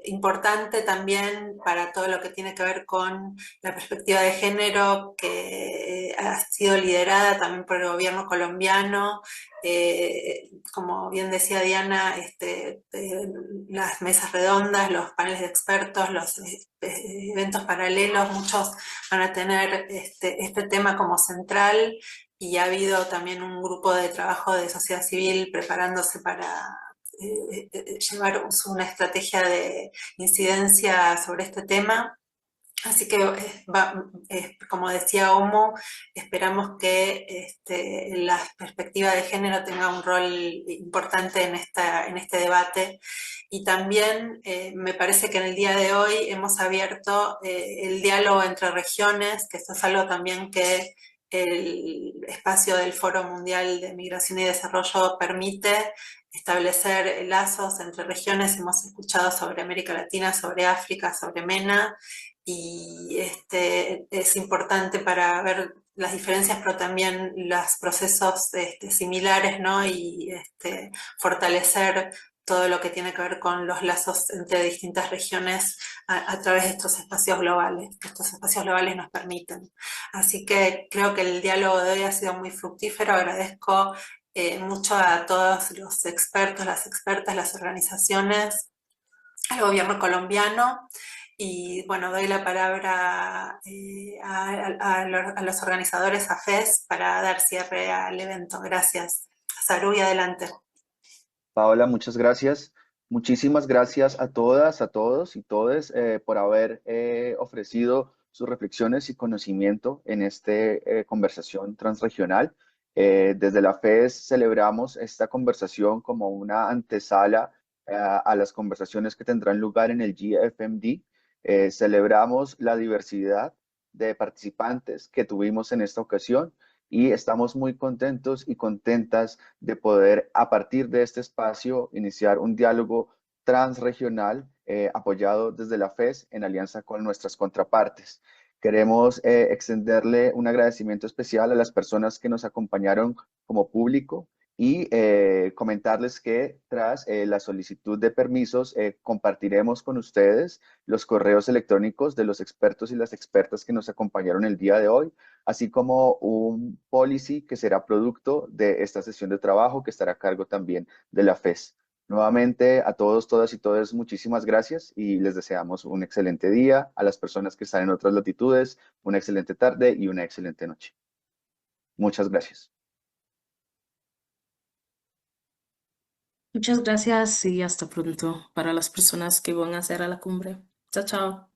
Importante también para todo lo que tiene que ver con la perspectiva de género que ha sido liderada también por el gobierno colombiano. Como bien decía Diana, las mesas redondas, los paneles de expertos, los eventos paralelos, muchos van a tener este tema como central y ha habido también un grupo de trabajo de sociedad civil preparándose para llevar una estrategia de incidencia sobre este tema. Así que, como decía Omo, esperamos que la perspectiva de género tenga un rol importante en este debate. Y también me parece que en el día de hoy hemos abierto el diálogo entre regiones, que esto es algo también que el espacio del Foro Mundial de Migración y Desarrollo permite establecer lazos entre regiones. Hemos escuchado sobre América Latina, sobre África, sobre MENA, y es importante para ver las diferencias, pero también los procesos similares, ¿no? Y fortalecer todo lo que tiene que ver con los lazos entre distintas regiones a través de estos espacios globales. Estos espacios globales nos permiten. Así que creo que el diálogo de hoy ha sido muy fructífero. Agradezco mucho a todos los expertos, las expertas, las organizaciones, al gobierno colombiano. Y bueno, doy la palabra a los organizadores, a FES, para dar cierre al evento. Gracias. Saru, y adelante. Paola, muchas gracias. Muchísimas gracias a todas, a todos y todes por haber ofrecido sus reflexiones y conocimiento en esta conversación transregional. Desde la FES celebramos esta conversación como una antesala a las conversaciones que tendrán lugar en el GFMD. Celebramos la diversidad de participantes que tuvimos en esta ocasión y estamos muy contentos y contentas de poder, a partir de este espacio, iniciar un diálogo transregional apoyado desde la FES en alianza con nuestras contrapartes. Queremos extenderle un agradecimiento especial a las personas que nos acompañaron como público y comentarles que tras la solicitud de permisos compartiremos con ustedes los correos electrónicos de los expertos y las expertas que nos acompañaron el día de hoy, así como un policy que será producto de esta sesión de trabajo que estará a cargo también de la FES. Nuevamente a todos, todas y todos, muchísimas gracias y les deseamos un excelente día. A las personas que están en otras latitudes, una excelente tarde y una excelente noche. Muchas gracias. Muchas gracias y hasta pronto para las personas que van a hacer a la cumbre. Chao, chao.